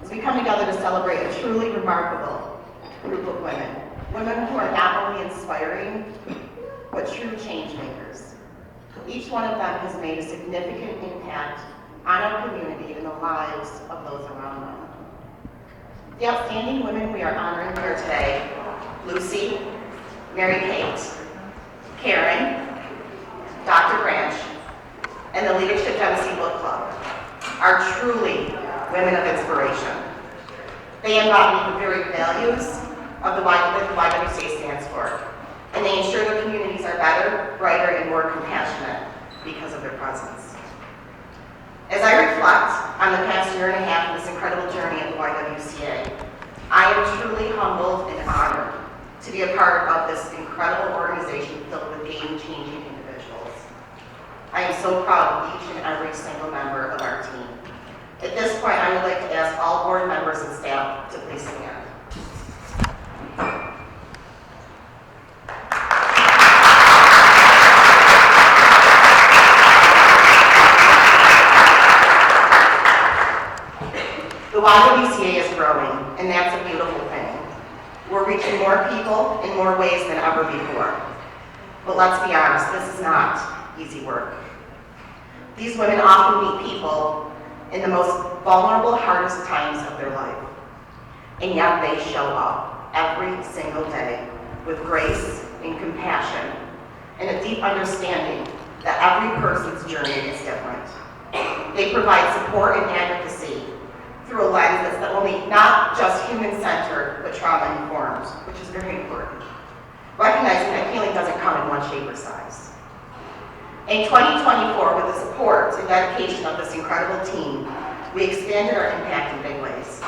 as we come together to celebrate a truly remarkable group of women. Women who are not only inspiring, but true change makers. Each one of them has made a significant impact on our community and the lives of those around them. The outstanding women we are honoring here today, Lucy, Mary Kate, Karyn, Dr. Branch, and the Leadership Genesee Book Club, are truly women of inspiration. They embody the very values of the YWCA stands for, and they ensure their communities are better, brighter, and more compassionate because of their presence. As I reflect on the past year and a half of this incredible journey at the YWCA, I am truly humbled and honored to be a part of this incredible organization filled with game-changing individuals. I am so proud of each and every single member of our team. At this point, I would like to ask all board members and staff to please stand. The YWCA is growing, and that's a beautiful thing. We're reaching more people in more ways than ever before. But let's be honest, this is not easy work. These women often meet people in the most vulnerable, hardest times of their life. And yet they show up every single day with grace and compassion and a deep understanding that every person's journey is different. They provide support and advocacy through a lens that's not just human-centered, but trauma-informed, which is very important. Recognizing that healing doesn't come in one shape or size. In 2024, with the support and dedication of this incredible team, we expanded our impact in big ways.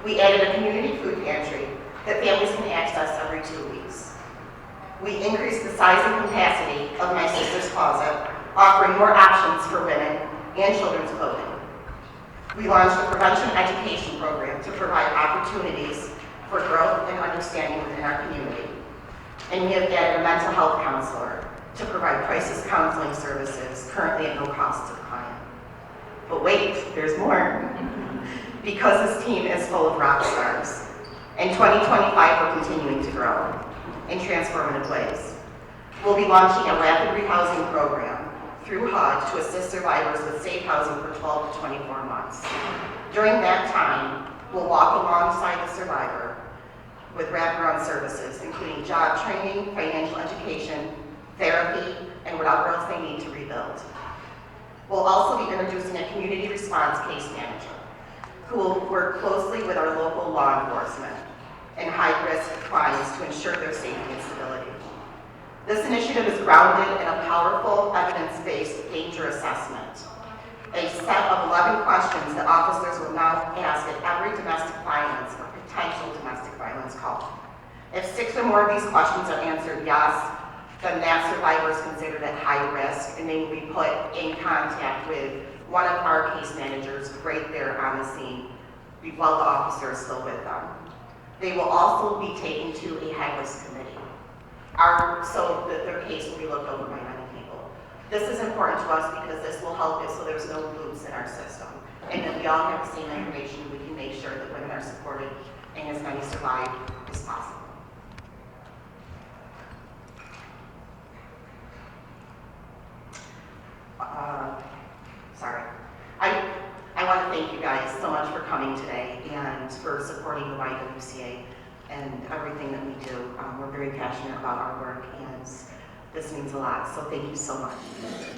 We added a community food pantry that families can access every 2 weeks. We increased the size and capacity of My Sister's Closet, offering more options for women and children's clothing. We launched a prevention education program to provide opportunities for growth and understanding within our community. And we have added a mental health counselor to provide crisis counseling services, currently at no cost to the client. But wait, there's more. Because this team is full of rock stars. In 2025, we're continuing to grow in transformative ways. We'll be launching a rapid rehousing program through HUD to assist survivors with safe housing for 12 to 24 months. During that time, we'll walk alongside the survivor with wraparound services, including job training, financial education, therapy, and whatever else they need to rebuild. We'll also be introducing a community response case manager who will work closely with our local law enforcement and high-risk clients to ensure their safety and stability. This initiative is grounded in a powerful, evidence-based danger assessment, a set of 11 questions that officers will now ask at every domestic violence or potential domestic violence call. If 6 or more of these questions are answered yes, then that survivor is considered at high risk, and they will be put in contact with one of our case managers right there on the scene while the officer is still with them. They will also be taken to a high-risk committee, so that their case will be looked over by many people. This is important to us because this will help us so there's no loops in our system, and that we all have the same information. We can make sure that women are supported and as many survive as possible. I want to thank you guys so much for coming today and for supporting the YWCA and everything that we do. We're very passionate about our work, and this means a lot, so thank you so much.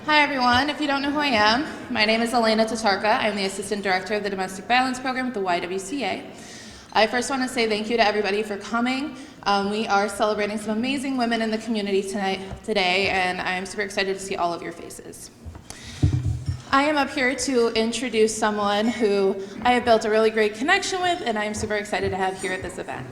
Hi everyone, if you don't know who I am, my name is Elena Tatarka. I'm the Assistant Director of the Domestic Violence Program at the YWCA. I first want to say thank you to everybody for coming. We are celebrating some amazing women in the community today, and I'm super excited to see all of your faces. I am up here to introduce someone who I have built a really great connection with, and I am super excited to have here at this event.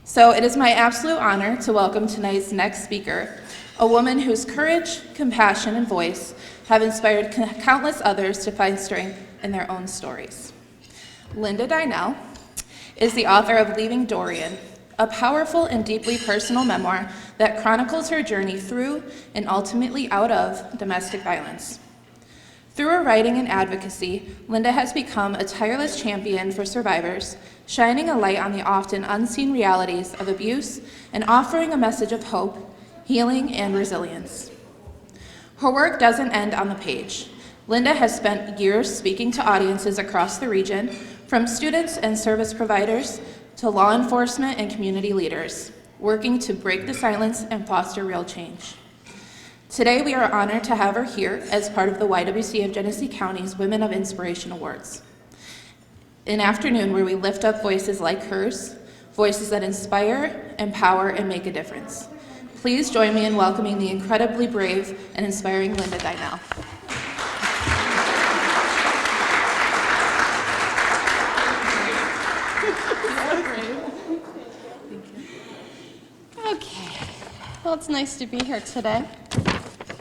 So it is my absolute honor to welcome tonight's next speaker, a woman whose courage, compassion, and voice have inspired countless others to find strength in their own stories. Linda Dynel is the author of Leaving Dorian, a powerful and deeply personal memoir that chronicles her journey through and ultimately out of domestic violence. Through her writing and advocacy, Linda has become a tireless champion for survivors, shining a light on the often unseen realities of abuse and offering a message of hope, healing, and resilience. Her work doesn't end on the page. Linda has spent years speaking to audiences across the region, from students and service providers to law enforcement and community leaders, working to break the silence and foster real change. Today, we are honored to have her here as part of the YWCA of Genesee County's Women of Inspiration Awards, an afternoon where we lift up voices like hers, voices that inspire, empower, and make a difference. Please join me in welcoming the incredibly brave and inspiring Linda Dynel. Okay, well, it's nice to be here today.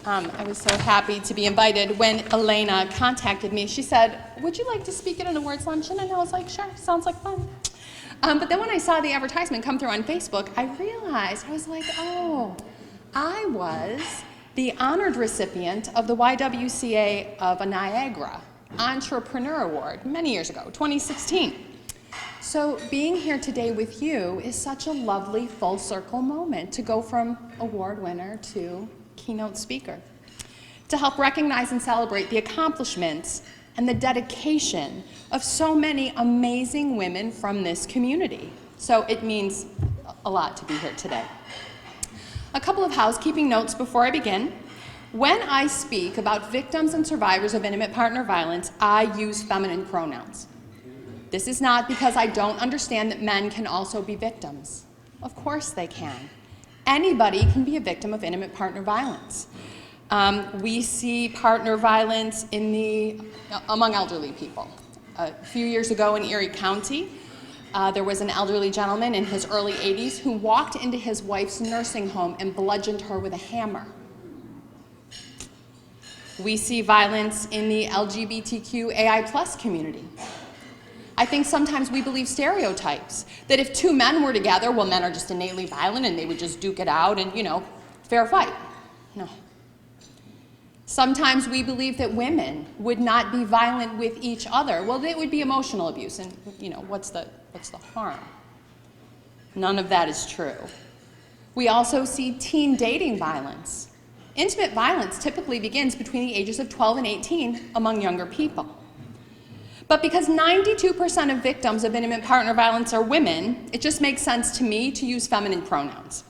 I was so happy to be invited. When Elena contacted me, she said, "Would you like to speak at an awards luncheon?" And I was like, "Sure, sounds like fun." But then when I saw the advertisement come through on Facebook, I realized, I was like, oh, I was the honored recipient of the YWCA of Niagara Entrepreneur Award many years ago, 2016. So being here today with you is such a lovely full circle moment to go from award winner to keynote speaker, to help recognize and celebrate the accomplishments and the dedication of so many amazing women from this community. So it means a lot to be here today. A couple of housekeeping notes before I begin. When I speak about victims and survivors of intimate partner violence, I use feminine pronouns. This is not because I don't understand that men can also be victims. Of course they can. Anybody can be a victim of intimate partner violence. We see partner violence among elderly people. A few years ago in Erie County, there was an elderly gentleman in his early 80s who walked into his wife's nursing home and bludgeoned her with a hammer. We see violence in the LGBTQAI+ community. I think sometimes we believe stereotypes, that if two men were together, well, men are just innately violent and they would just duke it out and, fair fight. No. Sometimes we believe that women would not be violent with each other. Well, it would be emotional abuse, and, what's the harm? None of that is true. We also see teen dating violence. Intimate violence typically begins between the ages of 12 and 18 among younger people. But because 92% of victims of intimate partner violence are women, it just makes sense to me to use feminine pronouns.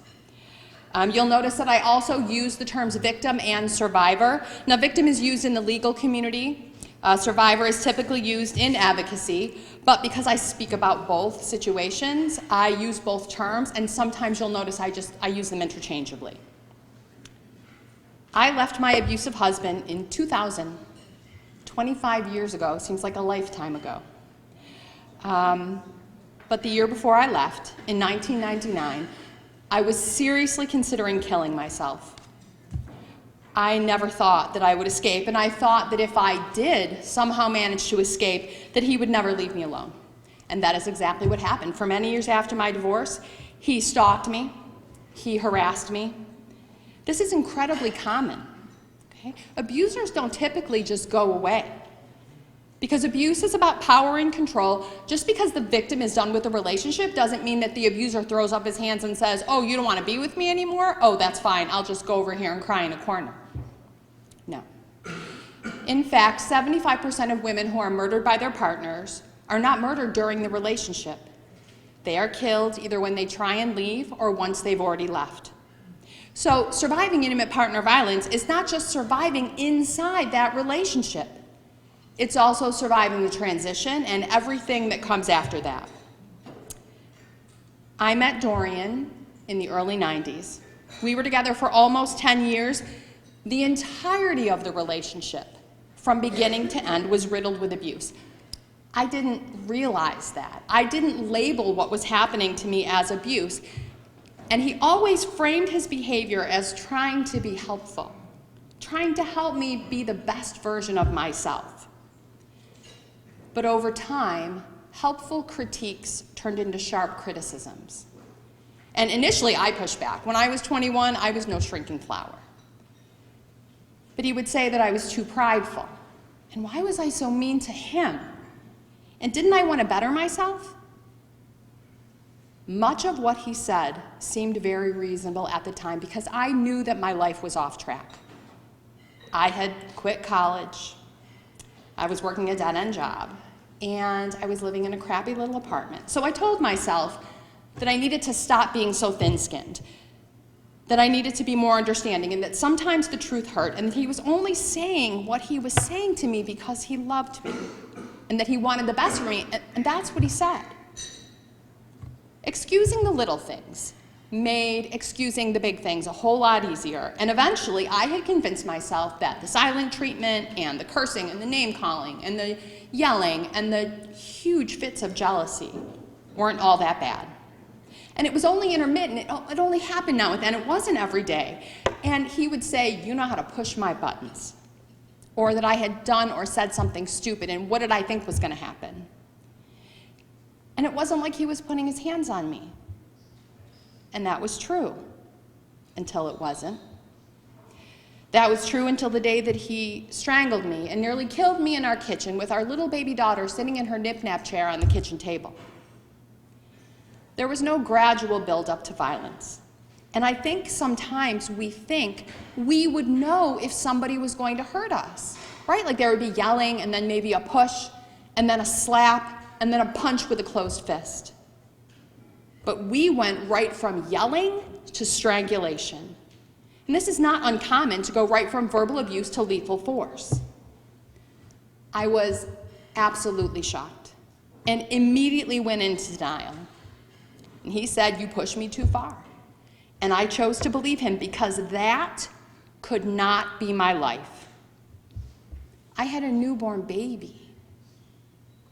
You'll notice that I also use the terms victim and survivor. Now, victim is used in the legal community. Survivor is typically used in advocacy. But because I speak about both situations, I use both terms, and sometimes you'll notice I use them interchangeably. I left my abusive husband in 2000. 25 years ago, seems like a lifetime ago. But the year before I left, in 1999, I was seriously considering killing myself. I never thought that I would escape, and I thought that if I did somehow manage to escape, that he would never leave me alone. And that is exactly what happened. For many years after my divorce, he stalked me, he harassed me. This is incredibly common. Okay? Abusers don't typically just go away. Because abuse is about power and control. Just because the victim is done with the relationship doesn't mean that the abuser throws up his hands and says, "Oh, you don't want to be with me anymore? Oh, that's fine. I'll just go over here and cry in a corner." No. In fact, 75% of women who are murdered by their partners are not murdered during the relationship. They are killed either when they try and leave or once they've already left. So surviving intimate partner violence is not just surviving inside that relationship. It's also surviving the transition and everything that comes after that. I met Dorian in the early 90s. We were together for almost 10 years. The entirety of the relationship, from beginning to end, was riddled with abuse. I didn't realize that. I didn't label what was happening to me as abuse. And he always framed his behavior as trying to be helpful, trying to help me be the best version of myself. But over time, helpful critiques turned into sharp criticisms. And initially, I pushed back. When I was 21, I was no shrinking flower. But he would say that I was too prideful, And why was I so mean to him? And didn't I want to better myself? Much of what he said seemed very reasonable at the time because I knew that my life was off track. I had quit college, I was working a dead-end job, and I was living in a crappy little apartment. So I told myself that I needed to stop being so thin-skinned, that I needed to be more understanding, and that sometimes the truth hurt, and that he was only saying what he was saying to me because he loved me, and that he wanted the best for me, and that's what he said. Excusing the little things made excusing the big things a whole lot easier, and eventually I had convinced myself that the silent treatment and the cursing and the name calling and the yelling and the huge fits of jealousy weren't all that bad. And it was only intermittent, it only happened now and then, it wasn't every day. And he would say, you know how to push my buttons. Or that I had done or said something stupid, and what did I think was gonna happen? And it wasn't like he was putting his hands on me. And that was true, until it wasn't. That was true until the day that he strangled me and nearly killed me in our kitchen with our little baby daughter sitting in her nip-nap chair on the kitchen table. There was no gradual build-up to violence. And I think sometimes we think we would know if somebody was going to hurt us, right? Like there would be yelling and then maybe a push and then a slap and then a punch with a closed fist. But we went right from yelling to strangulation. And this is not uncommon to go right from verbal abuse to lethal force. I was absolutely shocked and immediately went into denial. And he said, you pushed me too far. And I chose to believe him because that could not be my life. I had a newborn baby.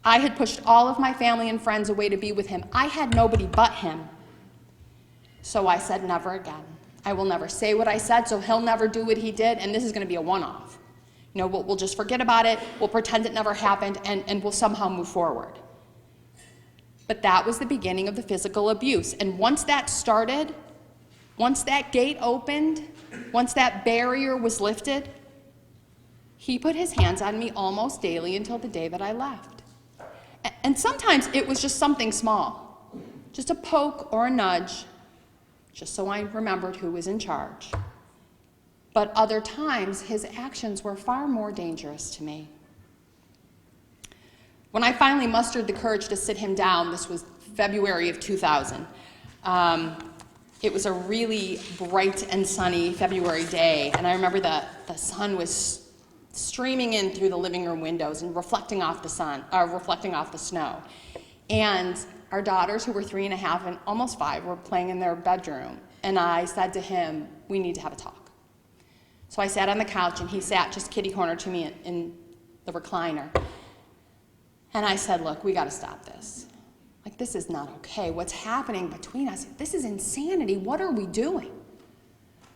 I had pushed all of my family and friends away to be with him. I had nobody but him. So I said, never again. I will never say what I said, so he'll never do what he did, and this is going to be a one-off. You know, we'll just forget about it, we'll pretend it never happened, and we'll somehow move forward. But that was the beginning of the physical abuse. And once that started, once that gate opened, once that barrier was lifted, he put his hands on me almost daily until the day that I left. And sometimes it was just something small, just a poke or a nudge, just so I remembered who was in charge. But other times, his actions were far more dangerous to me. When I finally mustered the courage to sit him down, this was February of 2000. It was a really bright and sunny February day, and I remember the sun was streaming in through the living room windows and reflecting off the snow. And our daughters, who were 3.5 and almost 5, were playing in their bedroom, and I said to him, we need to have a talk. So I sat on the couch, and he sat just kitty-corner to me in the recliner. And I said, look, we gotta stop this. Like, this is not okay. What's happening between us? This is insanity. What are we doing?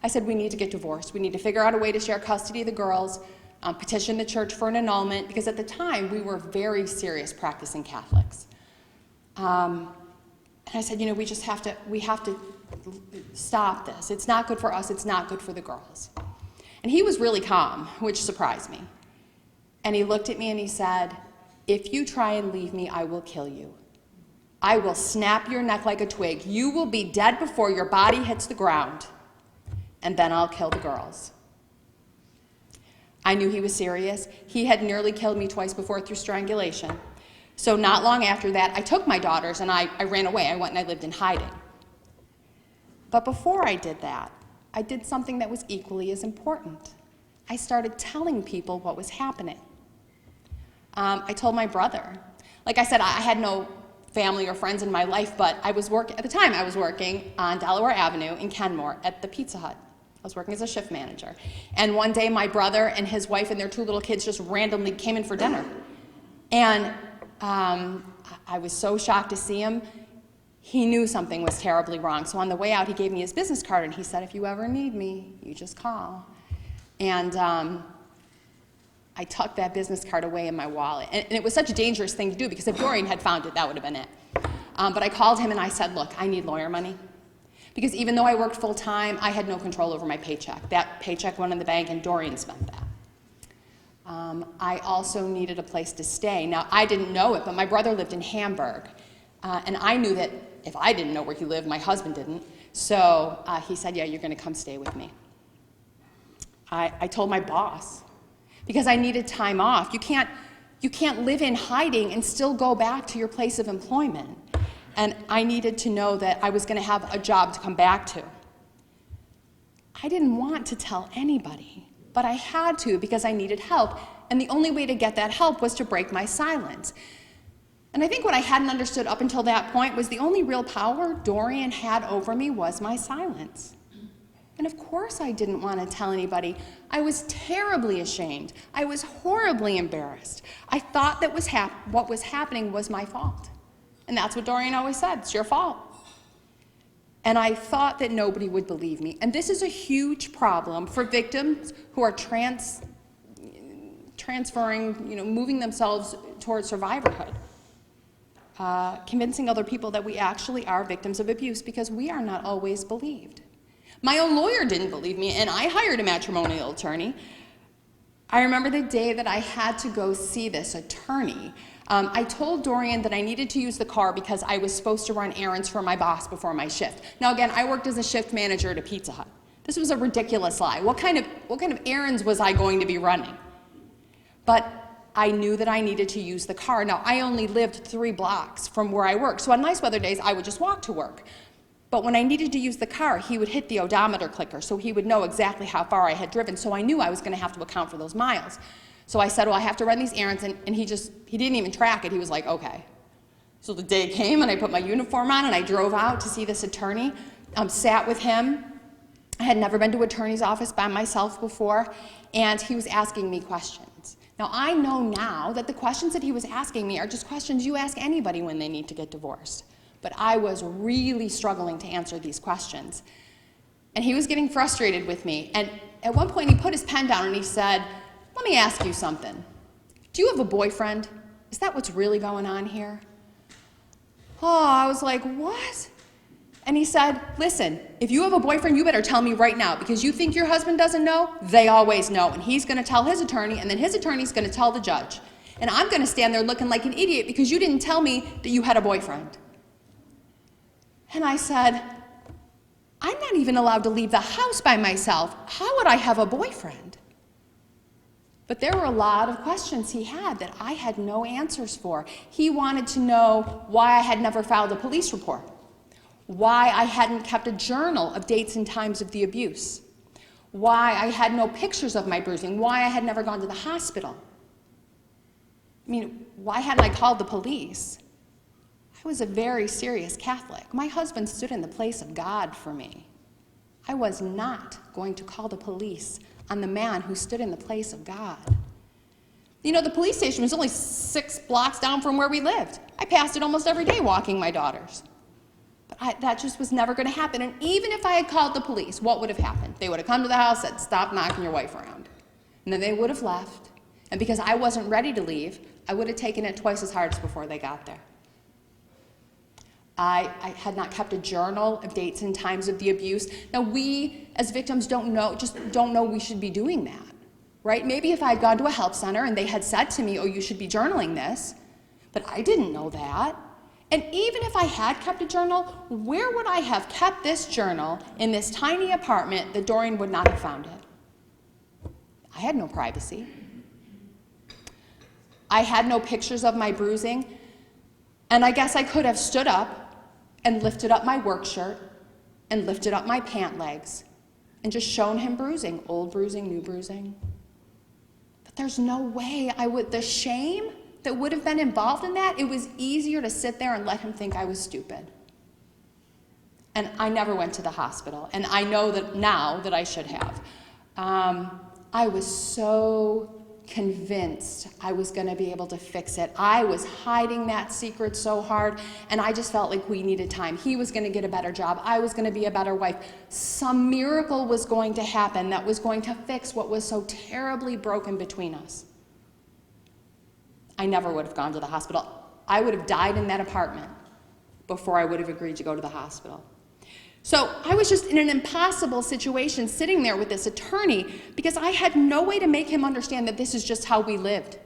I said, we need to get divorced. We need to figure out a way to share custody of the girls, petition the church for an annulment, because at the time, we were very serious practicing Catholics. And I said, you know, we have to stop this. It's not good for us, it's not good for the girls. And he was really calm, which surprised me. And he looked at me and he said, if you try and leave me, I will kill you. I will snap your neck like a twig. You will be dead before your body hits the ground, and then I'll kill the girls. I knew he was serious. He had nearly killed me twice before through strangulation. So not long after that, I took my daughters and I ran away. I went and I lived in hiding. But before I did that, I did something that was equally as important. I started telling people what was happening. I told my brother. Like I said, I had no family or friends in my life, but at the time I was working on Delaware Avenue in Kenmore at the Pizza Hut. I was working as a shift manager. And one day my brother and his wife and their 2 little kids just randomly came in for dinner. And I was so shocked to see him. He knew something was terribly wrong. So on the way out, he gave me his business card and he said, if you ever need me, you just call. And I tucked that business card away in my wallet. And it was such a dangerous thing to do because if Dorian had found it, that would have been it. But I called him and I said, look, I need lawyer money. Because even though I worked full time, I had no control over my paycheck. That paycheck went in the bank and Dorian spent that. I also needed a place to stay. Now, I didn't know it, but my brother lived in Hamburg. And I knew that if I didn't know where he lived, my husband didn't. So he said, yeah, you're going to come stay with me. I told my boss, because I needed time off. You can't live in hiding and still go back to your place of employment. And I needed to know that I was going to have a job to come back to. I didn't want to tell anybody, but I had to because I needed help. And the only way to get that help was to break my silence. And I think what I hadn't understood up until that point was the only real power Dorian had over me was my silence. And of course I didn't want to tell anybody. I was terribly ashamed. I was horribly embarrassed. I thought that what was happening was my fault. And that's what Dorian always said, it's your fault. And I thought that nobody would believe me. And this is a huge problem for victims who are transferring, moving themselves towards survivorhood. Convincing other people that we actually are victims of abuse because we are not always believed. My own lawyer didn't believe me, and I hired a matrimonial attorney. I remember the day that I had to go see this attorney. I told Dorian that I needed to use the car because I was supposed to run errands for my boss before my shift. Now again, I worked as a shift manager at a Pizza Hut. This was a ridiculous lie. What kind of errands was I going to be running? But I knew that I needed to use the car. Now, I only lived 3 blocks from where I worked, so on nice weather days, I would just walk to work. But when I needed to use the car, he would hit the odometer clicker, so he would know exactly how far I had driven, so I knew I was going to have to account for those miles. So I said, well, I have to run these errands, and he didn't even track it. He was like, okay. So the day came, and I put my uniform on, and I drove out to see this attorney, sat with him. I had never been to an attorney's office by myself before, and he was asking me questions. Now, I know now that the questions that he was asking me are just questions you ask anybody when they need to get divorced. But I was really struggling to answer these questions. And he was getting frustrated with me. And at one point, he put his pen down and he said, let me ask you something. Do you have a boyfriend? Is that what's really going on here? Oh, I was like, what? And he said, listen, if you have a boyfriend, you better tell me right now, because you think your husband doesn't know? They always know. And he's going to tell his attorney, and then his attorney's going to tell the judge. And I'm going to stand there looking like an idiot because you didn't tell me that you had a boyfriend. And I said, I'm not even allowed to leave the house by myself. How would I have a boyfriend? But there were a lot of questions he had that I had no answers for. He wanted to know why I had never filed a police report, why I hadn't kept a journal of dates and times of the abuse, why I had no pictures of my bruising, why I had never gone to the hospital. I mean, why hadn't I called the police? I was a very serious Catholic. My husband stood in the place of God for me. I was not going to call the police on the man who stood in the place of God. You know, the police station was only 6 blocks down from where we lived. I passed it almost every day walking my daughters. But that just was never going to happen. And even if I had called the police, what would have happened? They would have come to the house and said, stop knocking your wife around. And then they would have left. And because I wasn't ready to leave, I would have taken it twice as hard as before they got there. I had not kept a journal of dates and times of the abuse. Now, we as victims don't know we should be doing that, right? Maybe if I had gone to a help center and they had said to me, oh, you should be journaling this, but I didn't know that. And even if I had kept a journal, where would I have kept this journal in this tiny apartment that Dorian would not have found it? I had no privacy. I had no pictures of my bruising, and I guess I could have stood up and lifted up my work shirt and lifted up my pant legs and just shown him bruising, old bruising, new bruising. But there's no way the shame that would have been involved in that, it was easier to sit there and let him think I was stupid. And I never went to the hospital, and I know that now that I should have. I was so convinced I was going to be able to fix it. I was hiding that secret so hard, and I just felt like we needed time. He was going to get a better job. I was going to be a better wife. Some miracle was going to happen that was going to fix what was so terribly broken between us. I never would have gone to the hospital. I would have died in that apartment before I would have agreed to go to the hospital. So I was just in an impossible situation sitting there with this attorney because I had no way to make him understand that this is just how we lived.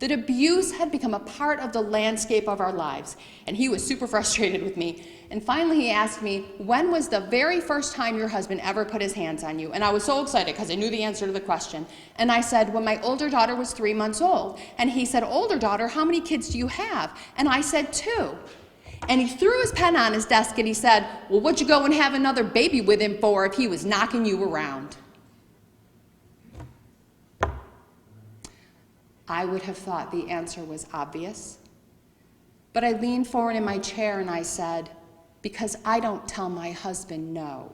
That abuse had become a part of the landscape of our lives. And he was super frustrated with me. And finally he asked me, when was the very first time your husband ever put his hands on you? And I was so excited because I knew the answer to the question. And I said, when my older daughter was 3 months old. And he said, older daughter, how many kids do you have? And I said, 2. And he threw his pen on his desk and he said, well, what'd you go and have another baby with him for if he was knocking you around? I would have thought the answer was obvious. But I leaned forward in my chair and I said, because I don't tell my husband no.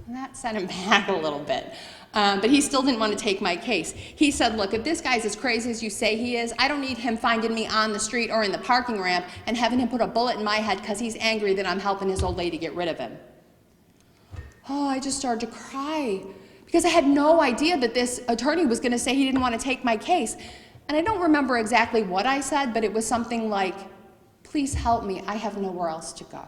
And that set him back a little bit. But he still didn't want to take my case. He said, look, if this guy's as crazy as you say he is, I don't need him finding me on the street or in the parking ramp and having him put a bullet in my head because he's angry that I'm helping his old lady get rid of him. Oh, I just started to cry because I had no idea that this attorney was going to say he didn't want to take my case. And I don't remember exactly what I said, but it was something like, please help me, I have nowhere else to go.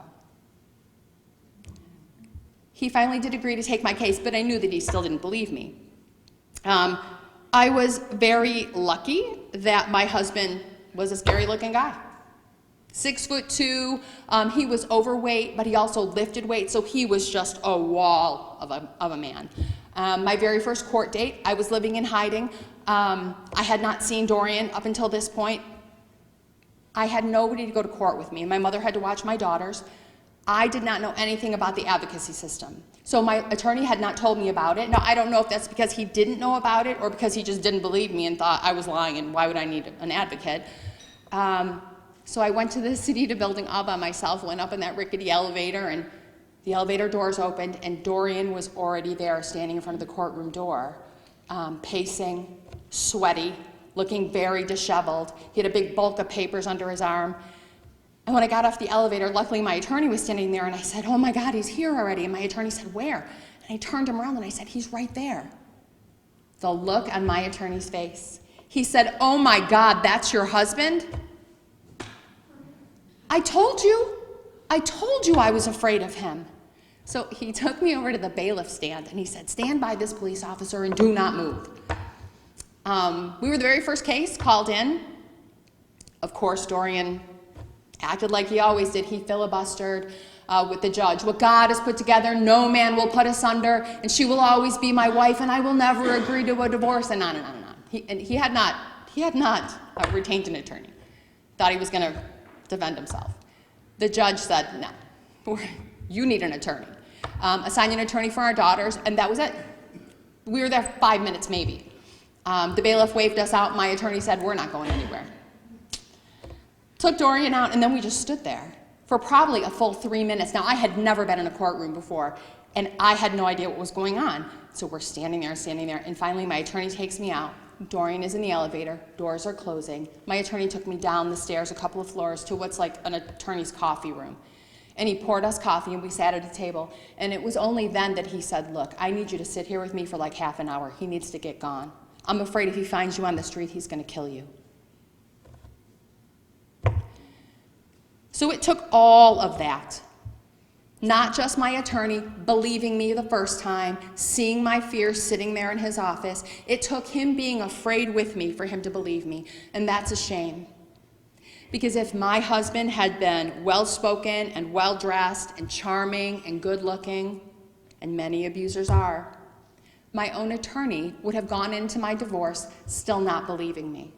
He finally did agree to take my case, but I knew that he still didn't believe me. I was very lucky that my husband was a scary-looking guy. 6'2", he was overweight, but he also lifted weight, so he was just a wall of a man. My very first court date, I was living in hiding. I had not seen Dorian up until this point. I had nobody to go to court with me, and my mother had to watch my daughters. I did not know anything about the advocacy system. So my attorney had not told me about it. Now, I don't know if that's because he didn't know about it or because he just didn't believe me and thought I was lying and why would I need an advocate. So I went to the city building all by myself, went up in that rickety elevator, and the elevator doors opened, and Dorian was already there standing in front of the courtroom door, pacing, sweaty, looking very disheveled. He had a big bulk of papers under his arm. And when I got off the elevator, luckily my attorney was standing there, and I said, oh my God, he's here already. And my attorney said, where? And I turned him around and I said, he's right there. The look on my attorney's face. He said, oh my God, that's your husband? I told you I was afraid of him. So he took me over to the bailiff stand and he said, stand by this police officer and do not move. We were the very first case called in. Of course, Dorian acted like he always did. He filibustered with the judge. What God has put together, no man will put asunder, and she will always be my wife, and I will never agree to a divorce, and on and on and on. He had not retained an attorney. Thought he was going to defend himself. The judge said, no, you need an attorney. Assigned an attorney for our daughters, and that was it. We were there 5 minutes maybe. The bailiff waved us out. My attorney said, we're not going anywhere. Took Dorian out, and then we just stood there for probably a full 3 minutes. Now, I had never been in a courtroom before, and I had no idea what was going on. So we're standing there, and finally my attorney takes me out. Dorian is in the elevator, doors are closing. My attorney took me down the stairs a couple of floors to what's like an attorney's coffee room. And he poured us coffee, and we sat at a table. And it was only then that he said, look, I need you to sit here with me for like half an hour. He needs to get gone. I'm afraid if he finds you on the street, he's going to kill you. So it took all of that. Not just my attorney believing me the first time, seeing my fear sitting there in his office. It took him being afraid with me for him to believe me, and that's a shame. Because if my husband had been well-spoken and well-dressed and charming and good-looking, and many abusers are, my own attorney would have gone into my divorce still not believing me.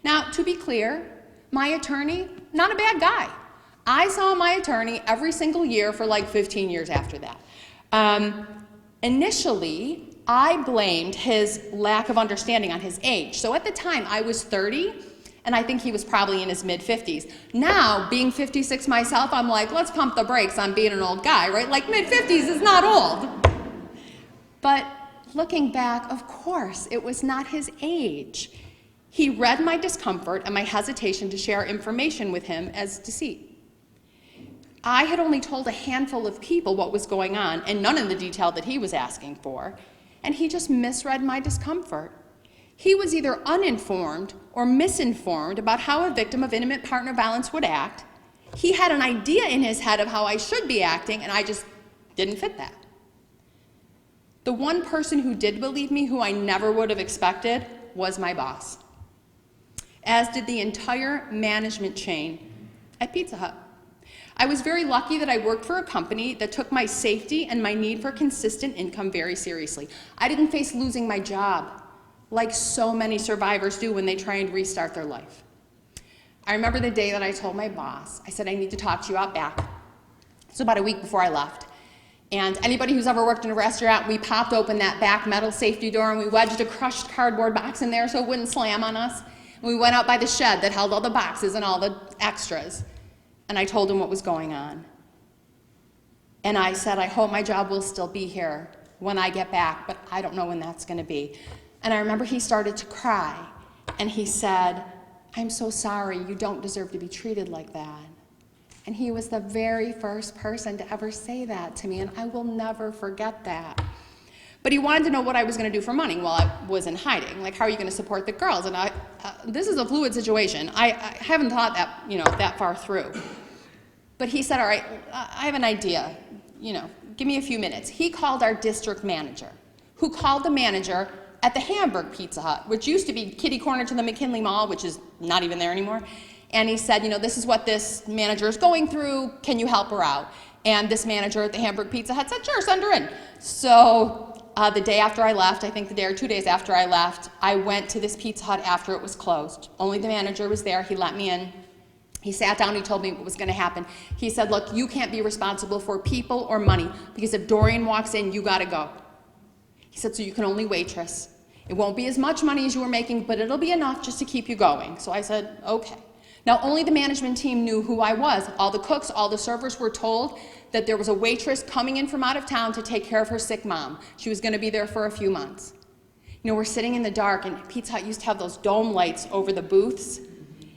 Now, to be clear, my attorney, not a bad guy. I saw my attorney every single year for like 15 years after that. Initially, I blamed his lack of understanding on his age. So at the time, I was 30, and I think he was probably in his mid-50s. Now, being 56 myself, I'm like, let's pump the brakes on being an old guy, right? Like mid-50s is not old. But looking back, of course, it was not his age. He read my discomfort and my hesitation to share information with him as deceit. I had only told a handful of people what was going on, and none in the detail that he was asking for, and he just misread my discomfort. He was either uninformed or misinformed about how a victim of intimate partner violence would act, He had an idea in his head of how I should be acting, and I just didn't fit that. The one person who did believe me, who I never would have expected, was my boss, as did the entire management chain at Pizza Hut. I was very lucky that I worked for a company that took my safety and my need for consistent income very seriously. I didn't face losing my job like so many survivors do when they try and restart their life. I remember the day that I told my boss, I said, I need to talk to you out back. So about a week before I left. And anybody who's ever worked in a restaurant, we popped open that back metal safety door and we wedged a crushed cardboard box in there so it wouldn't slam on us. And we went out by the shed that held all the boxes and all the extras. And I told him what was going on. And I said, I hope my job will still be here when I get back, but I don't know when that's going to be. And I remember he started to cry. And he said, I'm so sorry, you don't deserve to be treated like that. And he was the very first person to ever say that to me, and I will never forget that. But he wanted to know what I was going to do for money while I was in hiding. Like, how are you going to support the girls? And this is a fluid situation. I haven't thought that, that far through. But he said, all right, I have an idea. Give me a few minutes. He called our district manager, who called the manager at the Hamburg Pizza Hut, which used to be kitty corner to the McKinley Mall, which is not even there anymore. And he said, this is what this manager is going through. Can you help her out? And this manager at the Hamburg Pizza Hut said, sure, send her in. So the day after I left, I think the day or 2 days after I left, I went to this Pizza Hut after it was closed. Only the manager was there. He let me in. He sat down, he told me what was going to happen. He said, look, you can't be responsible for people or money, because if Dorian walks in, you got to go. He said, so you can only waitress. It won't be as much money as you were making, but it'll be enough just to keep you going. So I said, okay. Now, only the management team knew who I was. All the cooks, all the servers were told that there was a waitress coming in from out of town to take care of her sick mom. She was going to be there for a few months. We're sitting in the dark, and Pizza Hut used to have those dome lights over the booths,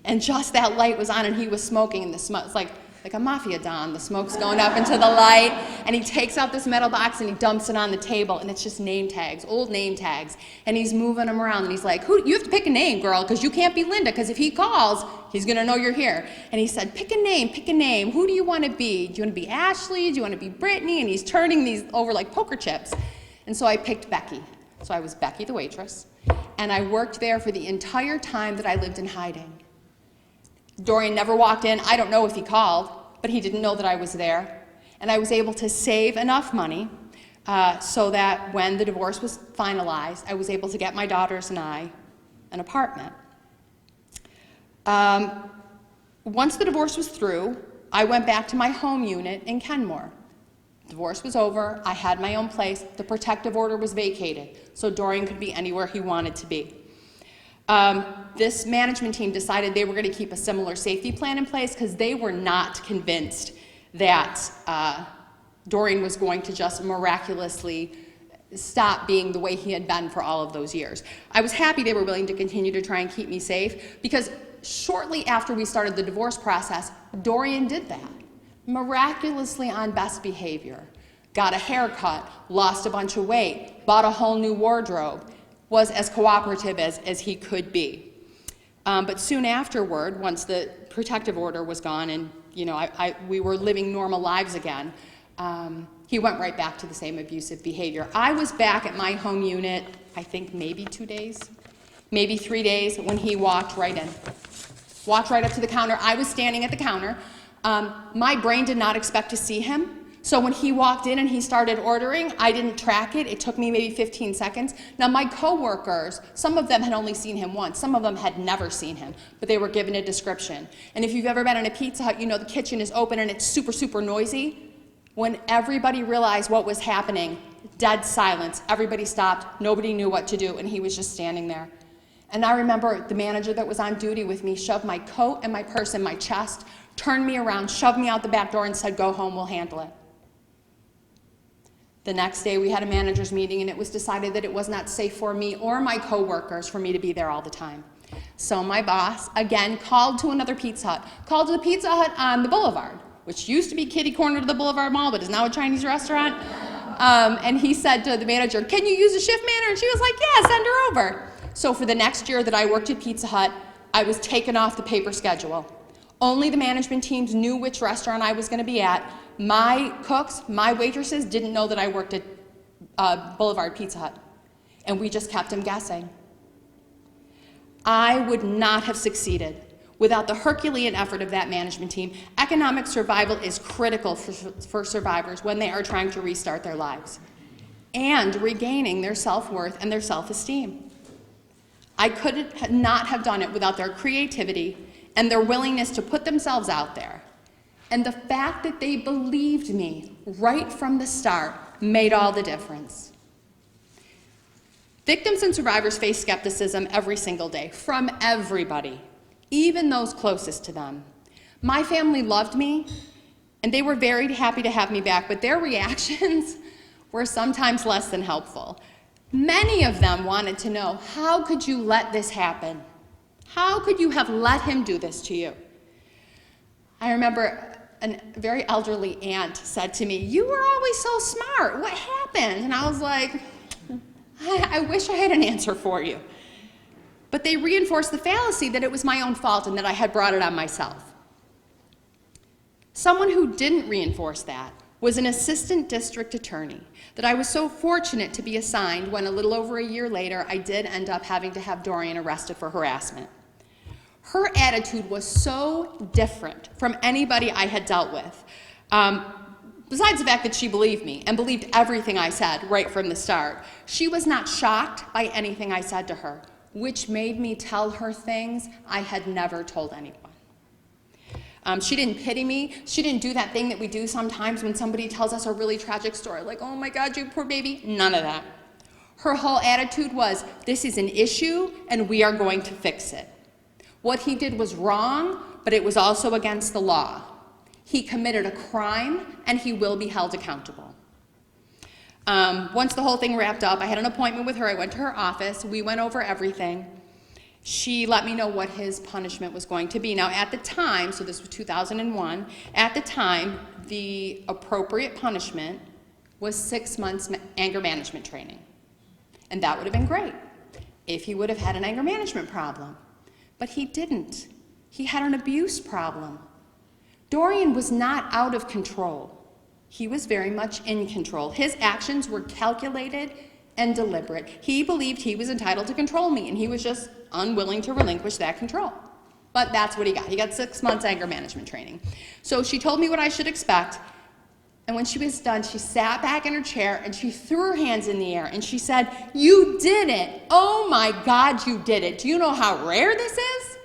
and just that light was on, and he was smoking, and the smoke, it's like a mafia don. The smoke's going up into the light, and he takes out this metal box, and he dumps it on the table, and it's just name tags, old name tags, and he's moving them around, and he's like, you have to pick a name, girl, because you can't be Linda, because if he calls, he's going to know you're here. And he said, pick a name. Who do you want to be? Do you want to be Ashley? Do you want to be Brittany? And he's turning these over like poker chips. And so I picked Becky. So I was Becky the waitress, and I worked there for the entire time that I lived in hiding. Dorian never walked in. I don't know if he called, but he didn't know that I was there. And I was able to save enough money so that when the divorce was finalized, I was able to get my daughters and I an apartment. Once the divorce was through, I went back to my home unit in Kenmore. Divorce was over. I had my own place. The protective order was vacated, so Dorian could be anywhere he wanted to be. This management team decided they were going to keep a similar safety plan in place because they were not convinced that Dorian was going to just miraculously stop being the way he had been for all of those years. I was happy they were willing to continue to try and keep me safe, because shortly after we started the divorce process, Dorian did that, miraculously on best behavior. Got a haircut, lost a bunch of weight, bought a whole new wardrobe, was as cooperative as he could be. But soon afterward, once the protective order was gone and we were living normal lives again, he went right back to the same abusive behavior. I was back at my home unit, I think maybe 2 days, maybe 3 days, when he walked right in. Walked right up to the counter. I was standing at the counter. My brain did not expect to see him. So when he walked in and he started ordering, I didn't track it. It took me maybe 15 seconds. Now my coworkers, some of them had only seen him once. Some of them had never seen him, but they were given a description. And if you've ever been in a Pizza Hut, the kitchen is open and it's super, super noisy. When everybody realized what was happening, dead silence. Everybody stopped. Nobody knew what to do, and he was just standing there. And I remember the manager that was on duty with me shoved my coat and my purse in my chest, turned me around, shoved me out the back door, and said, go home, we'll handle it. The next day we had a manager's meeting, and it was decided that it was not safe for me or my coworkers for me to be there all the time. So my boss, again, called to another Pizza Hut, called to the Pizza Hut on the Boulevard, which used to be kitty corner to the Boulevard Mall, but is now a Chinese restaurant. And he said to the manager, can you use a shift manager? And she was like, yeah, send her over. So for the next year that I worked at Pizza Hut, I was taken off the paper schedule. Only the management teams knew which restaurant I was going to be at. My cooks, my waitresses didn't know that I worked at Boulevard Pizza Hut. And we just kept them guessing. I would not have succeeded without the Herculean effort of that management team. Economic survival is critical for survivors when they are trying to restart their lives and regaining their self-worth and their self-esteem. I could not have done it without their creativity and their willingness to put themselves out there. And the fact that they believed me right from the start made all the difference. Victims and survivors face skepticism every single day from everybody, even those closest to them. My family loved me, and they were very happy to have me back, but their reactions were sometimes less than helpful. Many of them wanted to know, how could you let this happen? How could you have let him do this to you? I remember a very elderly aunt said to me, "You were always so smart. What happened?" And I was like, I wish I had an answer for you. But they reinforced the fallacy that it was my own fault and that I had brought it on myself. Someone who didn't reinforce that was an assistant district attorney that I was so fortunate to be assigned when a little over a year later I did end up having to have Dorian arrested for harassment. Her attitude was so different from anybody I had dealt with. Besides the fact that she believed me and believed everything I said right from the start, she was not shocked by anything I said to her, which made me tell her things I had never told anyone. She didn't pity me. She didn't do that thing that we do sometimes when somebody tells us a really tragic story, like, "Oh my God, you poor baby." None of that. Her whole attitude was, this is an issue and we are going to fix it. What he did was wrong, but it was also against the law. He committed a crime, and he will be held accountable. Once the whole thing wrapped up, I had an appointment with her. I went to her office. We went over everything. She let me know what his punishment was going to be. Now, at the time, so this was 2001, at the time, the appropriate punishment was 6 months anger management training. And that would have been great if he would have had an anger management problem. But he didn't. He had an abuse problem. Dorian was not out of control. He was very much in control. His actions were calculated and deliberate. He believed he was entitled to control me, and he was just unwilling to relinquish that control. But that's what he got. He got 6 months anger management training. So she told me what I should expect, and when she was done, she sat back in her chair, and she threw her hands in the air, and she said, "You did it! Oh my God, you did it! Do you know how rare this is?"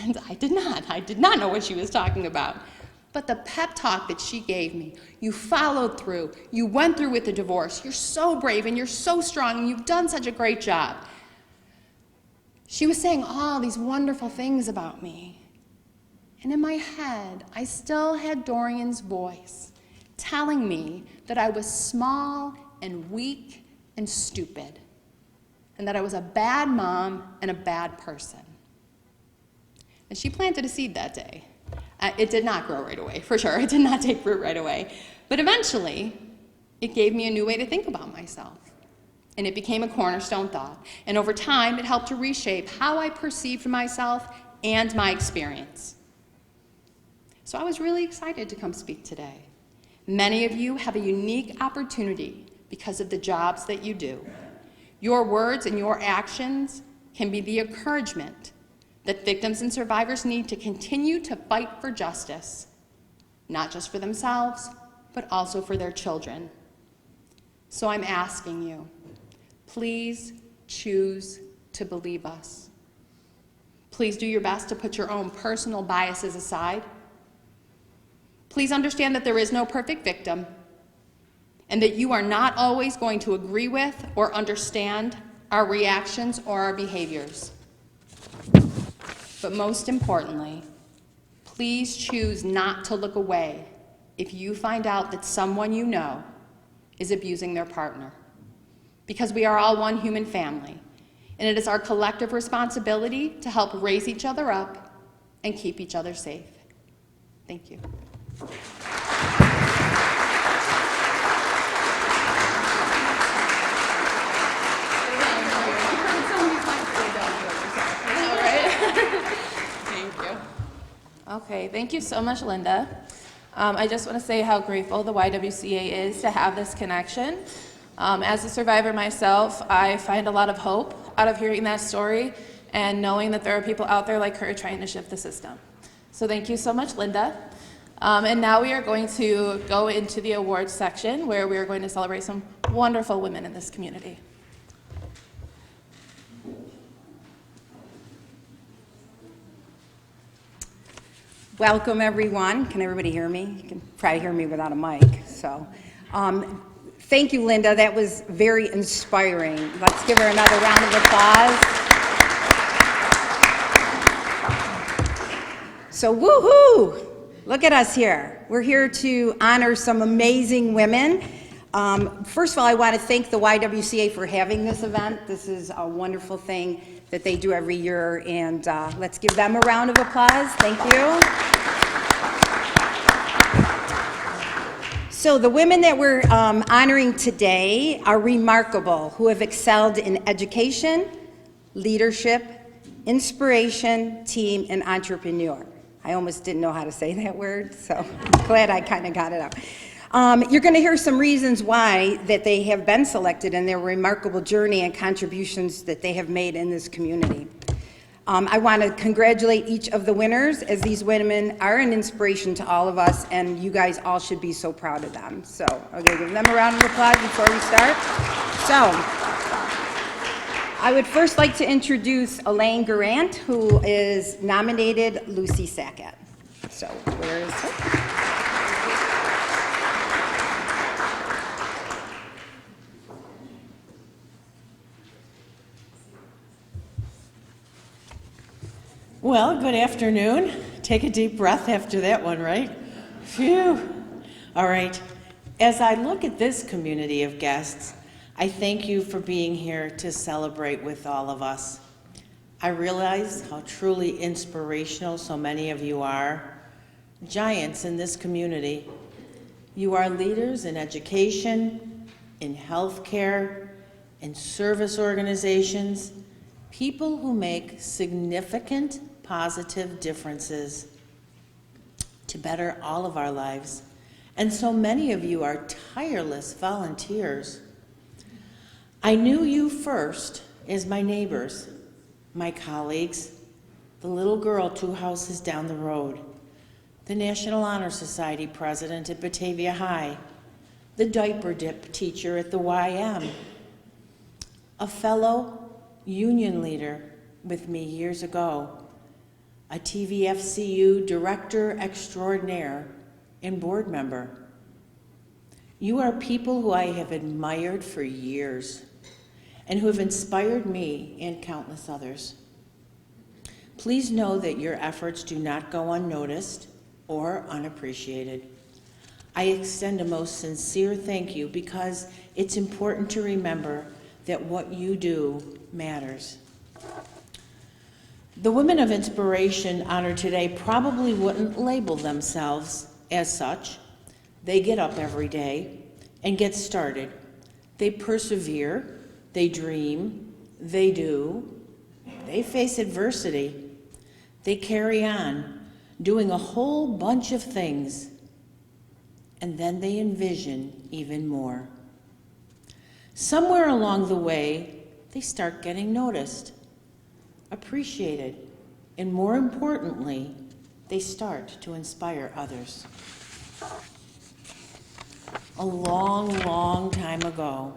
And I did not. I did not know what she was talking about. But the pep talk that she gave me, you followed through, you went through with the divorce, you're so brave and you're so strong and you've done such a great job. She was saying all these wonderful things about me. And in my head, I still had Dorian's voice telling me that I was small and weak and stupid, and that I was a bad mom and a bad person. And she planted a seed that day. It did not grow right away, for sure. It did not take root right away. But eventually, it gave me a new way to think about myself. And it became a cornerstone thought. And over time, it helped to reshape how I perceived myself and my experience. So I was really excited to come speak today. Many of you have a unique opportunity because of the jobs that you do. Your words and your actions can be the encouragement that victims and survivors need to continue to fight for justice, not just for themselves, but also for their children. So I'm asking you, please choose to believe us. Please do your best to put your own personal biases aside. Please understand that there is no perfect victim, and that you are not always going to agree with or understand our reactions or our behaviors. But most importantly, please choose not to look away if you find out that someone you know is abusing their partner. Because we are all one human family, and it is our collective responsibility to help raise each other up and keep each other safe. Thank you. Okay, thank you so much, Linda. I just want to say how grateful the YWCA is to have this connection. As a survivor myself, I find a lot of hope out of hearing that story and knowing that there are people out there like her trying to shift the system. So thank you so much, Linda. And now we are going to go into the awards section where we are going to celebrate some wonderful women in this community. Welcome, everyone. Can everybody hear me? You can probably hear me without a mic. So, thank you, Linda. That was very inspiring. Let's give her another round of applause. So, woohoo! Look at us here. We're here to honor some amazing women. First of all, I want to thank the YWCA for having this event. This is a wonderful thing that they do every year, and let's give them a round of applause. Thank you. So the women that we're honoring today are remarkable, who have excelled in education, leadership, inspiration, team, and entrepreneur. I almost didn't know how to say that word, so I'm glad I kind of got it out. You're going to hear some reasons why that they have been selected and their remarkable journey and contributions that they have made in this community. I want to congratulate each of the winners, as these women are an inspiration to all of us, and you guys all should be so proud of them. So I'm going to give them a round of applause before we start. So I would first like to introduce Elaine Garant, who is nominated Lucy Sackett. So where is her? Well, good afternoon. Take a deep breath after that one, right? Phew. All right. As I look at this community of guests, I thank you for being here to celebrate with all of us. I realize how truly inspirational so many of you are, giants in this community. You are leaders in education, in healthcare, in service organizations, people who make significant positive differences to better all of our lives. And so many of you are tireless volunteers. I knew you first as my neighbors, my colleagues, the little girl 2 houses down the road, the National Honor Society president at Batavia High, the diaper dip teacher at the YM, a fellow union leader with me years ago, a TVFCU director extraordinaire and board member. You are people who I have admired for years and who have inspired me and countless others. Please know that your efforts do not go unnoticed or unappreciated. I extend a most sincere thank you because it's important to remember that what you do matters. The women of inspiration honored today probably wouldn't label themselves as such. They get up every day and get started. They persevere, they dream, they do, they face adversity, they carry on, doing a whole bunch of things, and then they envision even more. Somewhere along the way, they start getting noticed, appreciated, and more importantly, they start to inspire others. A long, long time ago,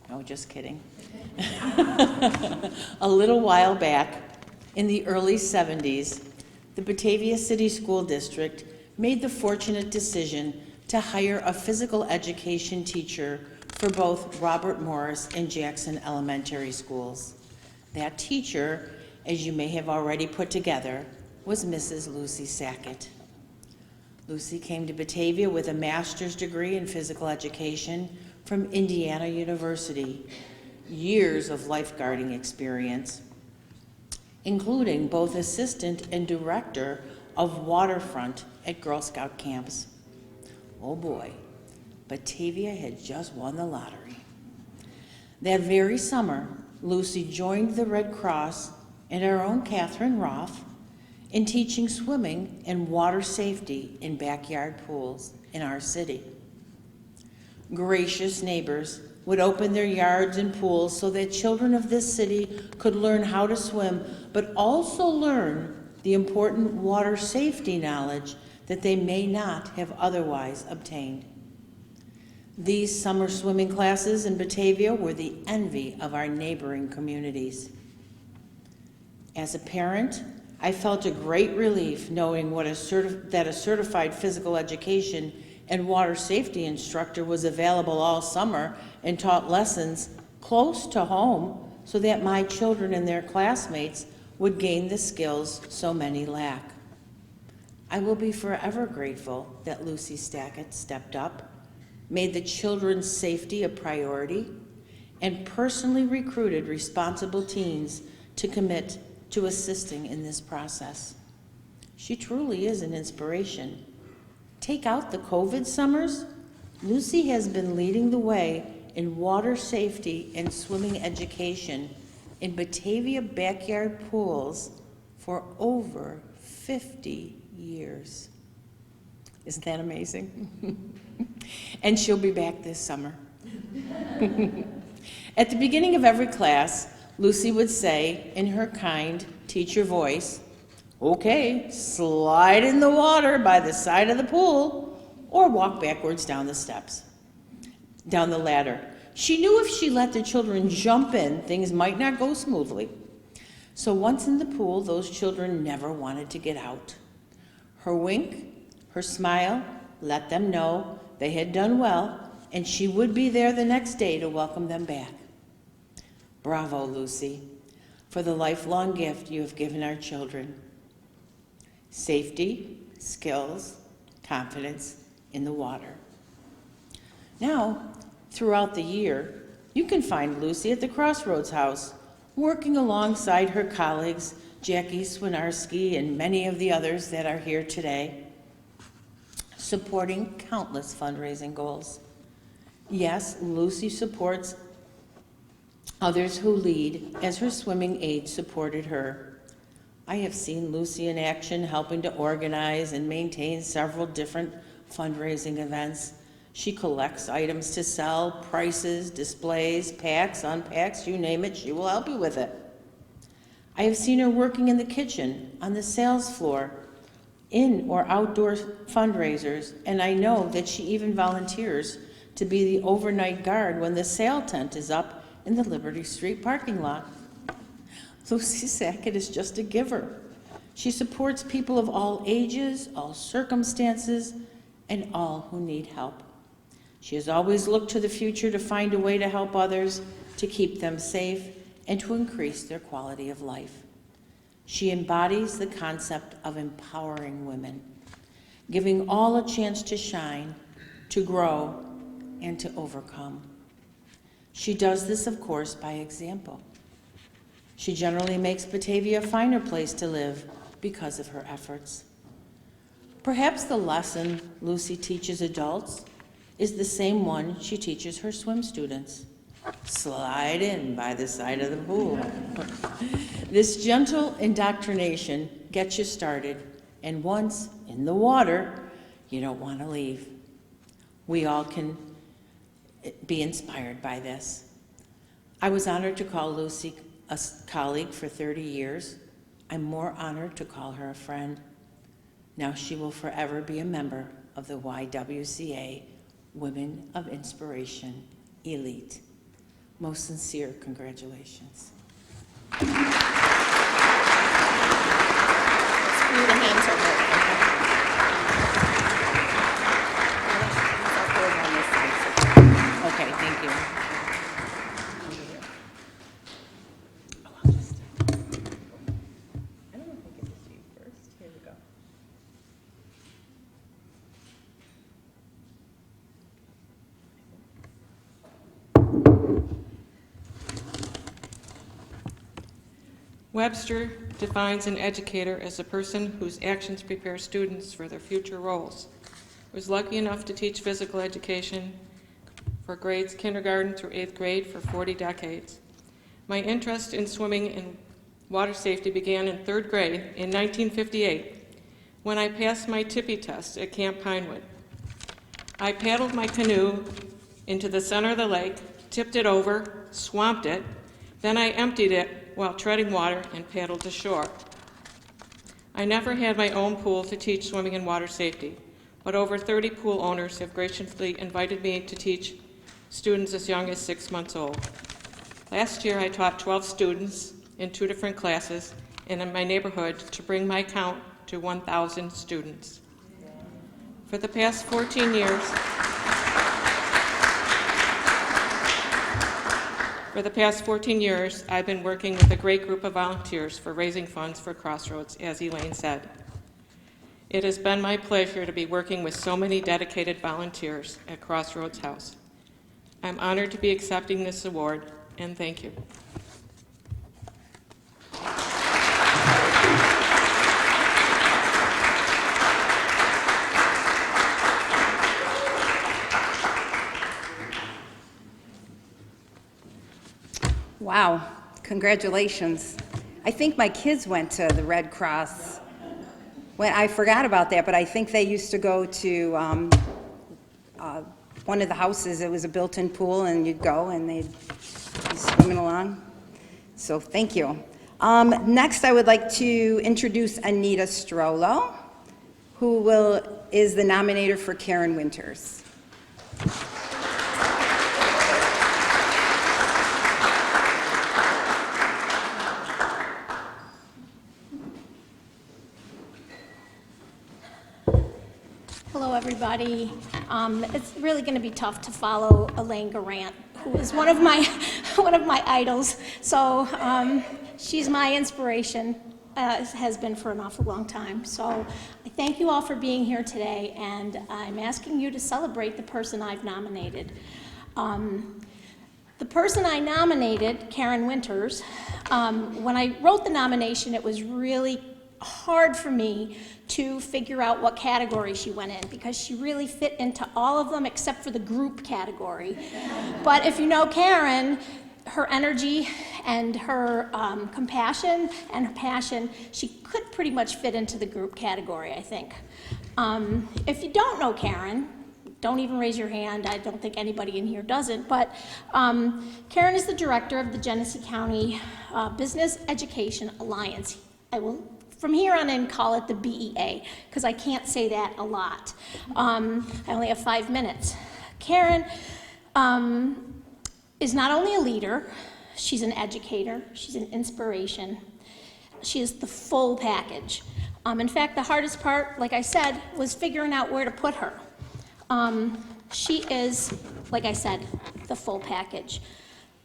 no, just kidding, a little while back, in the early 70s, the Batavia City School District made the fortunate decision to hire a physical education teacher for both Robert Morris and Jackson Elementary Schools. That teacher, as you may have already put together, was Mrs. Lucy Sackett. Lucy came to Batavia with a master's degree in physical education from Indiana University, years of lifeguarding experience, including both assistant and director of waterfront at Girl Scout camps. Oh boy, Batavia had just won the lottery. That very summer, Lucy joined the Red Cross and our own Catherine Roth in teaching swimming and water safety in backyard pools in our city. Gracious neighbors would open their yards and pools so that children of this city could learn how to swim, but also learn the important water safety knowledge that they may not have otherwise obtained. These summer swimming classes in Batavia were the envy of our neighboring communities. As a parent, I felt a great relief knowing that a certified physical education and water safety instructor was available all summer and taught lessons close to home so that my children and their classmates would gain the skills so many lack. I will be forever grateful that Lucy Sackett stepped up, made the children's safety a priority, and personally recruited responsible teens to commit to assisting in this process. She truly is an inspiration. Take out the COVID summers, Lucy has been leading the way in water safety and swimming education in Batavia backyard pools for over 50 years. Isn't that amazing? And she'll be back this summer. At the beginning of every class, Lucy would say in her kind teacher voice, "Okay, slide in the water by the side of the pool or walk backwards down the ladder." She knew if she let the children jump in, things might not go smoothly. So once in the pool, those children never wanted to get out. Her wink, her smile, let them know they had done well, and she would be there the next day to welcome them back. Bravo, Lucy, for the lifelong gift you have given our children. Safety, skills, confidence in the water. Now, throughout the year, you can find Lucy at the Crossroads House, working alongside her colleagues, Jackie Swinarski and many of the others that are here today, supporting countless fundraising goals. Yes, Lucy supports others who lead as her swimming aide supported her. I have seen Lucy in action helping to organize and maintain several different fundraising events. She collects items to sell, prices, displays, packs, unpacks, you name it, she will help you with it. I have seen her working in the kitchen, on the sales floor, in or outdoor fundraisers, and I know that she even volunteers to be the overnight guard when the sale tent is up in the Liberty Street parking lot. Lucy Sackett is just a giver. She supports people of all ages, all circumstances, and all who need help. She has always looked to the future to find a way to help others, to keep them safe, and to increase their quality of life. She embodies the concept of empowering women, giving all a chance to shine, to grow, and to overcome. She does this, of course, by example. She generally makes Batavia a finer place to live because of her efforts. Perhaps the lesson Lucy teaches adults is the same one she teaches her swim students. Slide in by the side of the pool. This gentle indoctrination gets you started, and once in the water, you don't want to leave. We all can be inspired by this. I was honored to call Lucy a colleague for 30 years. I'm more honored to call her a friend. Now she will forever be a member of the YWCA Women of Inspiration Elite. Most sincere congratulations. Okay, thank you. Webster defines an educator as a person whose actions prepare students for their future roles. I was lucky enough to teach physical education for grades kindergarten through 8th grade for 40 decades. My interest in swimming Water safety began in 3rd grade in 1958 when I passed my tippy test at Camp Pinewood. I paddled my canoe into the center of the lake, tipped it over, swamped it, then I emptied it while treading water and paddled to shore. I never had my own pool to teach swimming and water safety, but over 30 pool owners have graciously invited me to teach students as young as 6 months old. Last year, I taught 12 students in 2 different classes and in my neighborhood to bring my count to 1,000 students. For the past 14 years, I've been working with a great group of volunteers for raising funds for Crossroads, as Elaine said. It has been my pleasure to be working with so many dedicated volunteers at Crossroads House. I'm honored to be accepting this award, and thank you. Wow, congratulations. I think my kids went to the Red Cross. Well, I forgot about that, but I think they used to go to one of the houses. It was a built-in pool, and you'd go, and they'd be swimming along. So thank you. Next, I would like to introduce Anita Strollo, who is the nominator for Karyn Winters. Hello, everybody. It's really going to be tough to follow Elaine Garant, who is one of my idols. So she's my inspiration, has been for an awful long time. So I thank you all for being here today, and I'm asking you to celebrate the person I've nominated. The person I nominated, Karyn Winters, when I wrote the nomination, it was really hard for me to figure out what category she went in, because she really fit into all of them except for the group category. But if you know Karyn, her energy and her compassion and her passion, she could pretty much fit into the group category, I think. If you don't know Karyn, don't even raise your hand. I don't think anybody in here doesn't, but Karyn is the director of the Genesee County Business Education Alliance. I will, from here on in, call it the BEA, because I can't say that a lot. I only have 5 minutes. Karyn is not only a leader, she's an educator, she's an inspiration. She is the full package. In fact, the hardest part, like I said, was figuring out where to put her. She is, like I said, the full package.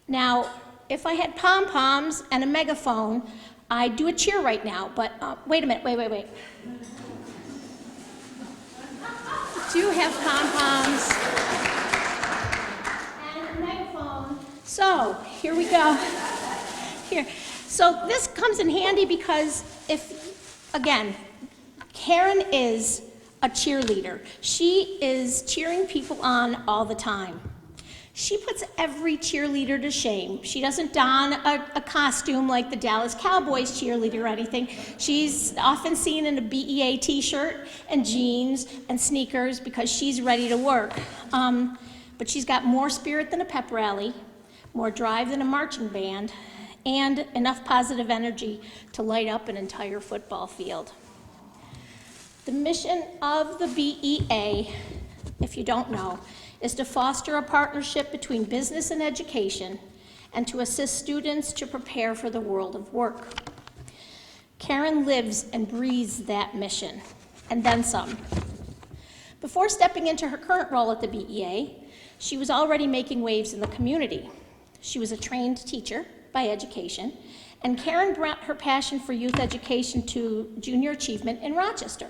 Now, if I had pom-poms and a megaphone, I'd do a cheer right now, but wait a minute, wait. Do have pom-poms and a megaphone. So, here we go. Here. So this comes in handy because again, Karyn is a cheerleader. She is cheering people on all the time. She puts every cheerleader to shame. She doesn't don a costume like the Dallas Cowboys cheerleader or anything. She's often seen in a BEA t-shirt and jeans and sneakers because she's ready to work. But she's got more spirit than a pep rally, more drive than a marching band, and enough positive energy to light up an entire football field. The mission of the BEA, if you don't know, is to foster a partnership between business and education and to assist students to prepare for the world of work. Karyn lives and breathes that mission, and then some. Before stepping into her current role at the BEA, she was already making waves in the community. She was a trained teacher by education, and Karyn brought her passion for youth education to junior achievement in Rochester,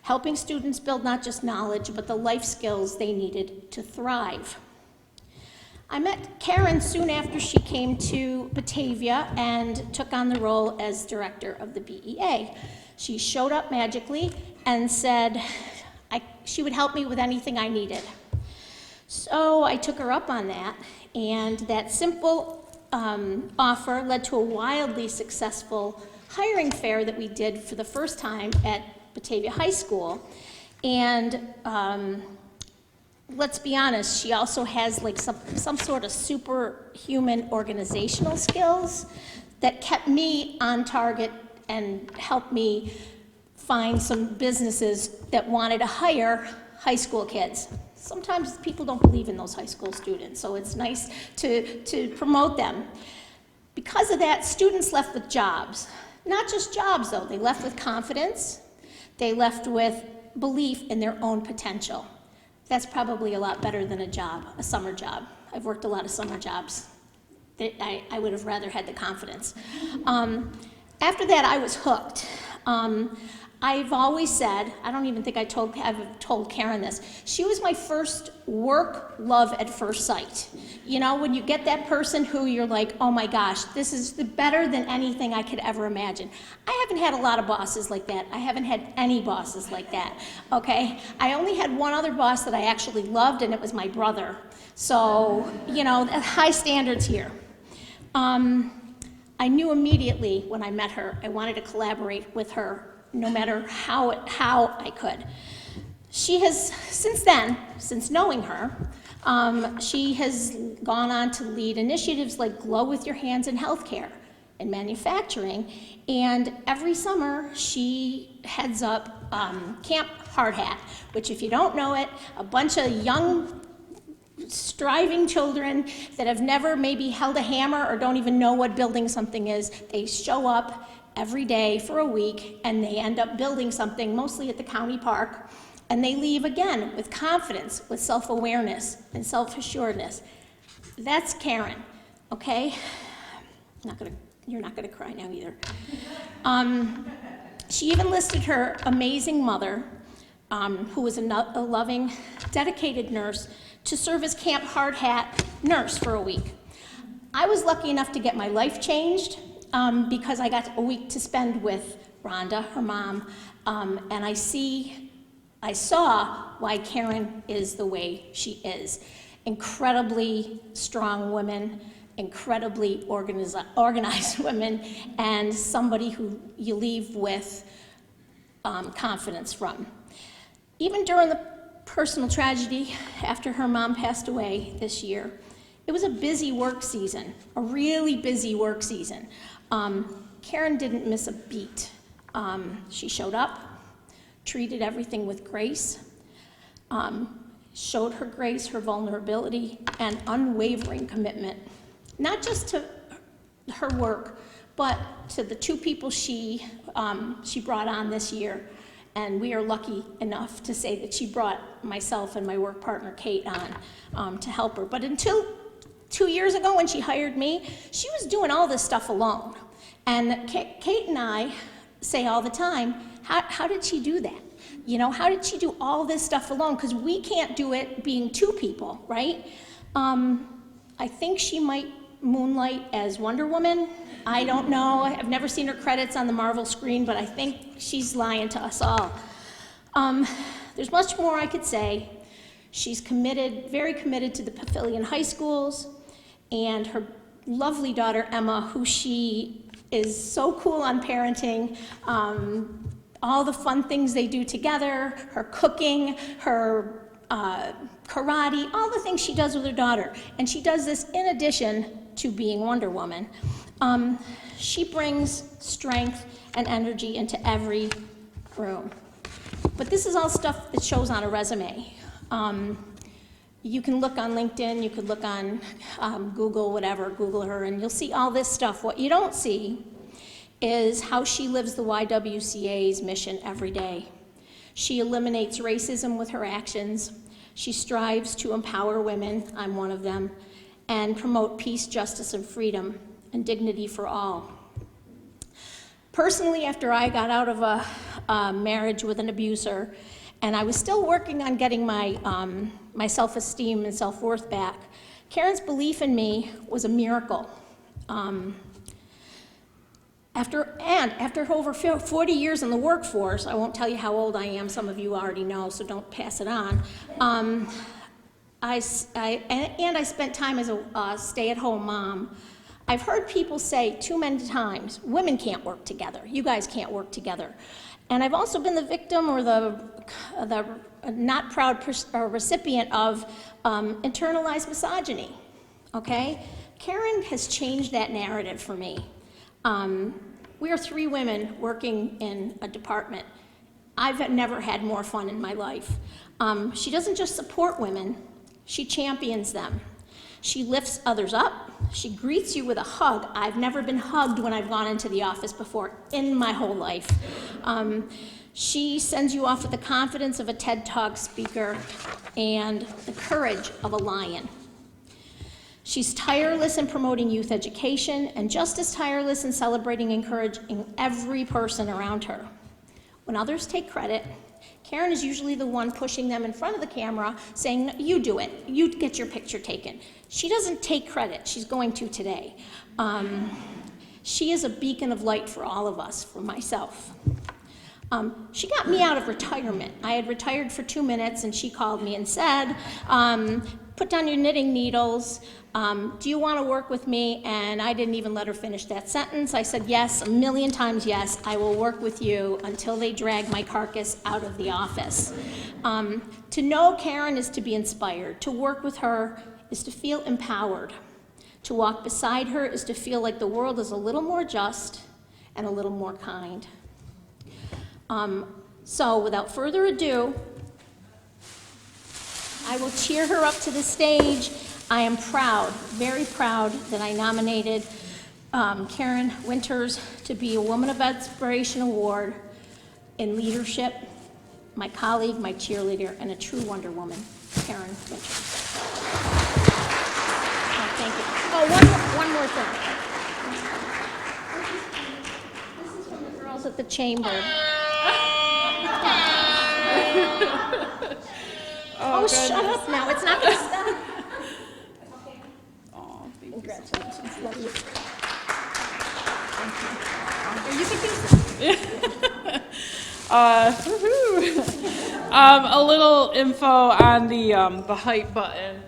helping students build not just knowledge, but the life skills they needed to thrive. I met Karyn soon after she came to Batavia and took on the role as director of the BEA. She showed up magically and said she would help me with anything I needed. So I took her up on that, and that simple offer led to a wildly successful hiring fair that we did for the first time at Batavia High School. And let's be honest, she also has like some sort of superhuman organizational skills that kept me on target and helped me find some businesses that wanted to hire high school kids. Sometimes people don't believe in those high school students, so it's nice to promote them. Because of that, students left with jobs. Not just jobs, though. They left with confidence. They left with belief in their own potential. That's probably a lot better than a job, a summer job. I've worked a lot of summer jobs. I would have rather had the confidence. After that, I was hooked. I've always said, I don't even think I've told Karyn this, she was my first work love at first sight. You know, when you get that person who you're like, oh my gosh, this is better than anything I could ever imagine. I haven't had a lot of bosses like that. I haven't had any bosses like that, okay? I only had one other boss that I actually loved, and it was my brother. So, you know, high standards here. I knew immediately when I met her, I wanted to collaborate with her no matter how I could. She has, since then, since knowing her, she has gone on to lead initiatives like Glow with Your Hands in healthcare and manufacturing, and every summer she heads up Camp Hard Hat, which if you don't know it, a bunch of young striving children that have never maybe held a hammer or don't even know what building something is, they show up every day for a week, and they end up building something, mostly at the county park, and they leave again with confidence, with self-awareness and self-assuredness. That's Karyn, okay? You're not gonna cry now either. She even listed her amazing mother, who was a loving, dedicated nurse, to serve as Camp Hard Hat nurse for a week. I was lucky enough to get my life changed, because I got a week to spend with Rhonda, her mom, and I saw why Karyn is the way she is. Incredibly strong women, incredibly organized women, and somebody who you leave with confidence from. Even during the personal tragedy after her mom passed away this year, it was a busy work season, a really busy work season. Karyn didn't miss a beat. She showed up, treated everything with grace, showed her grace, her vulnerability, and unwavering commitment, not just to her work, but to the two people she brought on this year. And we are lucky enough to say that she brought myself and my work partner, Kate, on to help her. But until 2 years ago when she hired me, she was doing all this stuff alone. And Kate and I say all the time, how did she do that? You know, how did she do all this stuff alone? Because we can't do it being two people, right? I think she might moonlight as Wonder Woman. I don't know. I've never seen her credits on the Marvel screen, but I think she's lying to us all. There's much more I could say. She's committed, very committed to the Pavilion High Schools, and her lovely daughter, Emma, who she is so cool on parenting, all the fun things they do together, her cooking, her karate, all the things she does with her daughter. And she does this in addition to being Wonder Woman. She brings strength and energy into every room. But this is all stuff that shows on a resume. You can look on LinkedIn, you could look on Google, whatever, Google her, and you'll see all this stuff. What you don't see is how she lives the YWCA's mission every day. She eliminates racism with her actions. She strives to empower women, I'm one of them, and promote peace, justice, and freedom, and dignity for all. Personally, after I got out of a marriage with an abuser, and I was still working on getting my self-esteem and self-worth back, Karyn's belief in me was a miracle. After over 40 years in the workforce, I won't tell you how old I am, some of you already know, so don't pass it on. I spent time as a stay-at-home mom. I've heard people say too many times, women can't work together, you guys can't work together. And I've also been the victim or the not proud recipient of internalized misogyny, okay? Karyn has changed that narrative for me. We are 3 women working in a department. I've never had more fun in my life. She doesn't just support women, she champions them. She lifts others up. She greets you with a hug. I've never been hugged when I've gone into the office before in my whole life. She sends you off with the confidence of a TED Talk speaker and the courage of a lion. She's tireless in promoting youth education and just as tireless in celebrating and encouraging every person around her. When others take credit, Karyn is usually the one pushing them in front of the camera, saying, you do it, you get your picture taken. She doesn't take credit, she's going to today. She is a beacon of light for all of us, for myself. She got me out of retirement. I had retired for 2 minutes and she called me and said, put down your knitting needles, do you want to work with me? And I didn't even let her finish that sentence. I said yes, a million times yes, I will work with you until they drag my carcass out of the office. To know Karyn is to be inspired. To work with her is to feel empowered. To walk beside her is to feel like the world is a little more just and a little more kind. So without further ado, I will cheer her up to the stage. I am proud, very proud, that I nominated Karyn Winters to be a Woman of Inspiration Award in leadership, my colleague, my cheerleader, and a true Wonder Woman, Karyn Winters. Oh, thank you. Oh, one more thing. This is from the girls at the chamber. Oh, shut up now. It's not going to stop. Okay. Oh, thank Congratulations. Love you. Thank you. You can do Woohoo. A little info on the hype button.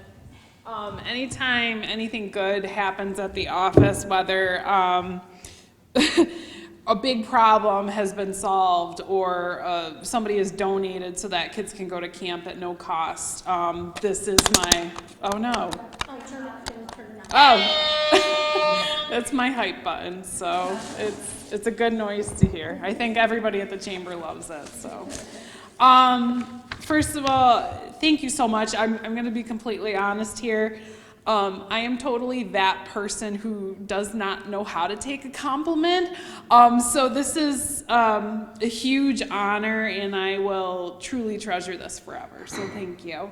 Anytime anything good happens at the office, whether a big problem has been solved or somebody has donated so that kids can go to camp at no cost. This is my, oh no. Oh, turn it on. Oh, that's my hype button, so it's a good noise to hear. I think everybody at the chamber loves it, so. First of all, thank you so much. I'm gonna be completely honest here. I am totally that person who does not know how to take a compliment. So this is a huge honor and I will truly treasure this forever, so thank you.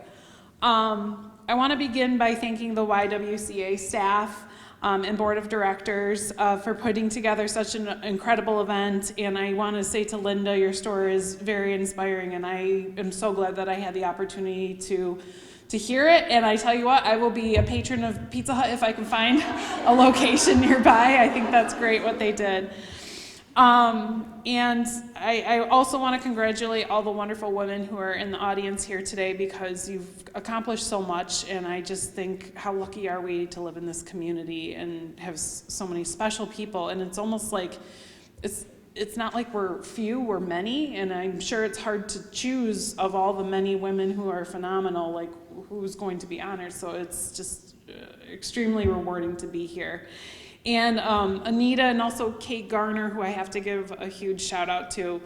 I want to begin by thanking the YWCA staff and board of directors for putting together such an incredible event, and I want to say to Linda, your story is very inspiring and I am so glad that I had the opportunity to hear it, and I tell you what, I will be a patron of Pizza Hut if I can find a location nearby. I think that's great what they did. And I also want to congratulate all the wonderful women who are in the audience here today because you've accomplished so much, and I just think how lucky are we to live in this community and have so many special people, and it's almost like it's not like we're few, we're many, and I'm sure it's hard to choose of all the many women who are phenomenal, like who's going to be honored, so it's just extremely rewarding to be here. And Anita and also Kate Garner, who I have to give a huge shout out to,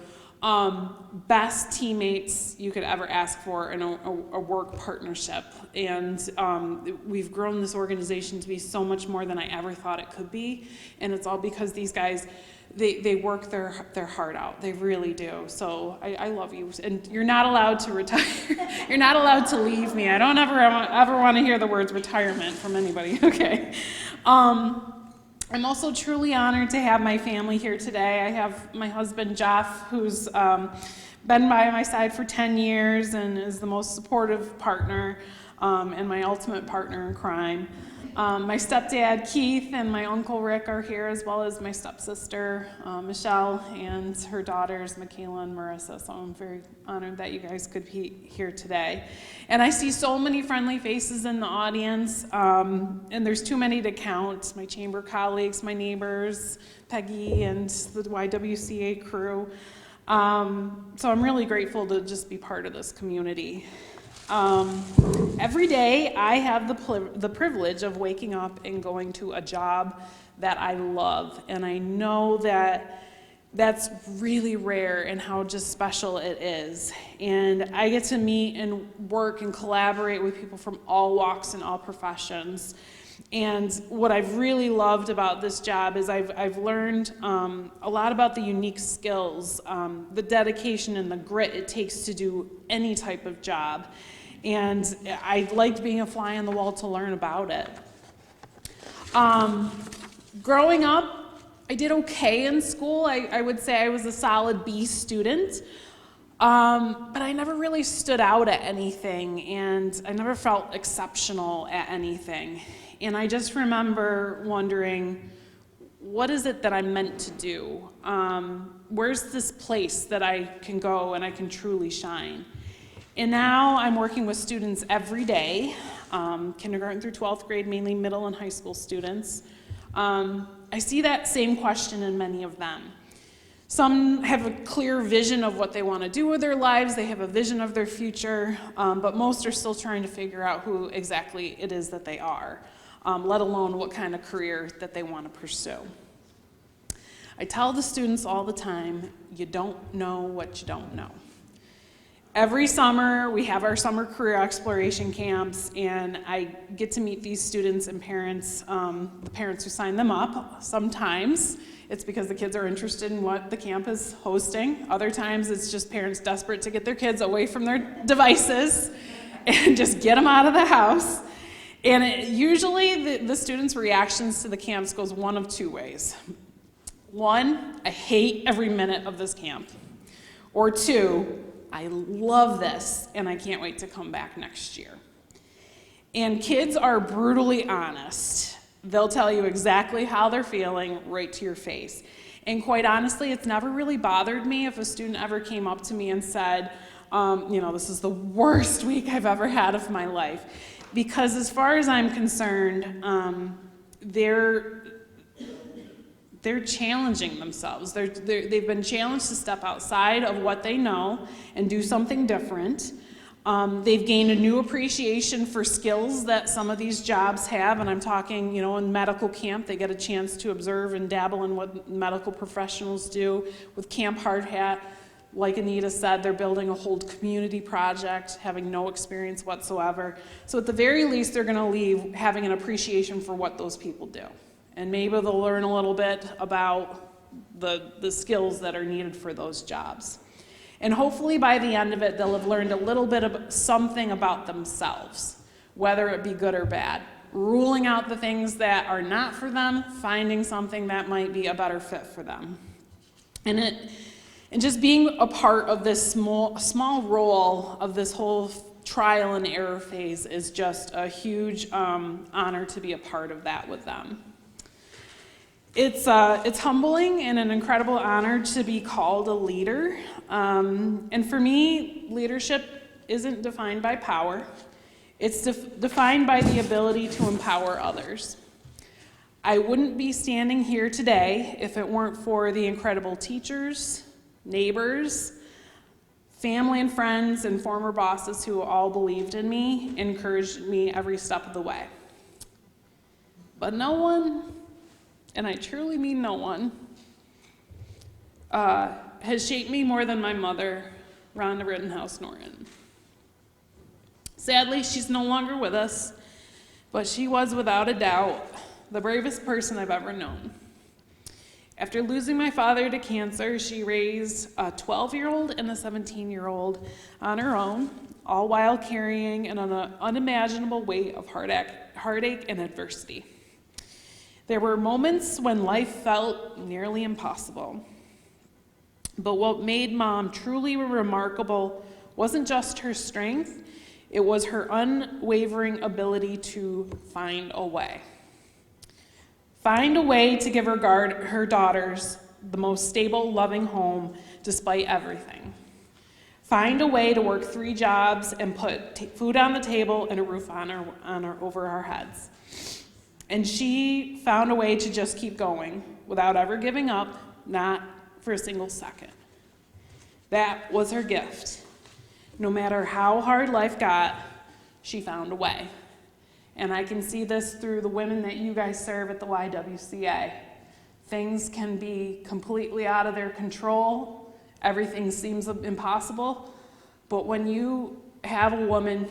best teammates you could ever ask for in a work partnership. And we've grown this organization to be so much more than I ever thought it could be, and it's all because these guys, they work their heart out. They really do. So I love you. And you're not allowed to retire. You're not allowed to leave me. I don't ever want to hear the words retirement from anybody. Okay. I'm also truly honored to have my family here today. I have my husband, Jeff, who's been by my side for 10 years and is the most supportive partner and my ultimate partner in crime. My stepdad, Keith, and my uncle, Rick, are here, as well as my stepsister, Michelle, and her daughters, Michaela and Marissa, so I'm very honored that you guys could be here today. And I see so many friendly faces in the audience, and there's too many to count. My chamber colleagues, my neighbors, Peggy, and the YWCA crew. So I'm really grateful to just be part of this community. Every day I have the privilege of waking up and going to a job that I love, and I know that that's really rare and how just special it is. And I get to meet and work and collaborate with people from all walks and all professions. And what I've really loved about this job is I've learned a lot about the unique skills, the dedication and the grit it takes to do any type of job. And I liked being a fly on the wall to learn about it. Growing up, I did okay in school. I would say I was a solid B student, but I never really stood out at anything, and I never felt exceptional at anything. And I just remember wondering, what is it that I'm meant to do? Where's this place that I can go and I can truly shine? And now I'm working with students every day, kindergarten through 12th grade, mainly middle and high school students. I see that same question in many of them. Some have a clear vision of what they want to do with their lives, they have a vision of their future, but most are still trying to figure out who exactly it is that they are, let alone what kind of career that they want to pursue. I tell the students all the time, you don't know what you don't know. Every summer, we have our summer career exploration camps, and I get to meet these students and parents, the parents who sign them up. Sometimes it's because the kids are interested in what the camp is hosting. Other times it's just parents desperate to get their kids away from their devices and just get them out of the house. And usually the students' reactions to the camps goes one of two ways. One, I hate every minute of this camp. Or two, I love this, and I can't wait to come back next year. And kids are brutally honest. They'll tell you exactly how they're feeling right to your face. And quite honestly, it's never really bothered me if a student ever came up to me and said, this is the worst week I've ever had of my life. Because as far as I'm concerned, they're challenging themselves. They've been challenged to step outside of what they know and do something different. They've gained a new appreciation for skills that some of these jobs have, and I'm talking, in medical camp, they get a chance to observe and dabble in what medical professionals do. With Camp Hard Hat, like Anita said, they're building a whole community project, having no experience whatsoever. So at the very least, they're gonna leave having an appreciation for what those people do. And maybe they'll learn a little bit about the skills that are needed for those jobs. And hopefully by the end of it, they'll have learned a little bit of something about themselves, whether it be good or bad. Ruling out the things that are not for them, finding something that might be a better fit for them. And just being a part of this small role of this whole trial and error phase is just a huge honor to be a part of that with them. It's humbling and an incredible honor to be called a leader. And for me, leadership isn't defined by power. It's defined by the ability to empower others. I wouldn't be standing here today if it weren't for the incredible teachers, neighbors, family and friends, and former bosses who all believed in me, encouraged me every step of the way. But no one, and I truly mean no one, has shaped me more than my mother, Rhonda Rittenhouse-Norton. Sadly, she's no longer with us, but she was without a doubt the bravest person I've ever known. After losing my father to cancer, she raised a 12-year-old and a 17-year-old on her own, all while carrying an unimaginable weight of heartache and adversity. There were moments when life felt nearly impossible. But what made Mom truly remarkable wasn't just her strength, it was her unwavering ability to find a way. Find a way to give her daughters the most stable, loving home despite everything. Find a way to work 3 jobs and put food on the table and a roof over our heads. And she found a way to just keep going without ever giving up, not for a single second. That was her gift. No matter how hard life got, she found a way. And I can see this through the women that you guys serve at the YWCA. Things can be completely out of their control. Everything seems impossible. But when you have a woman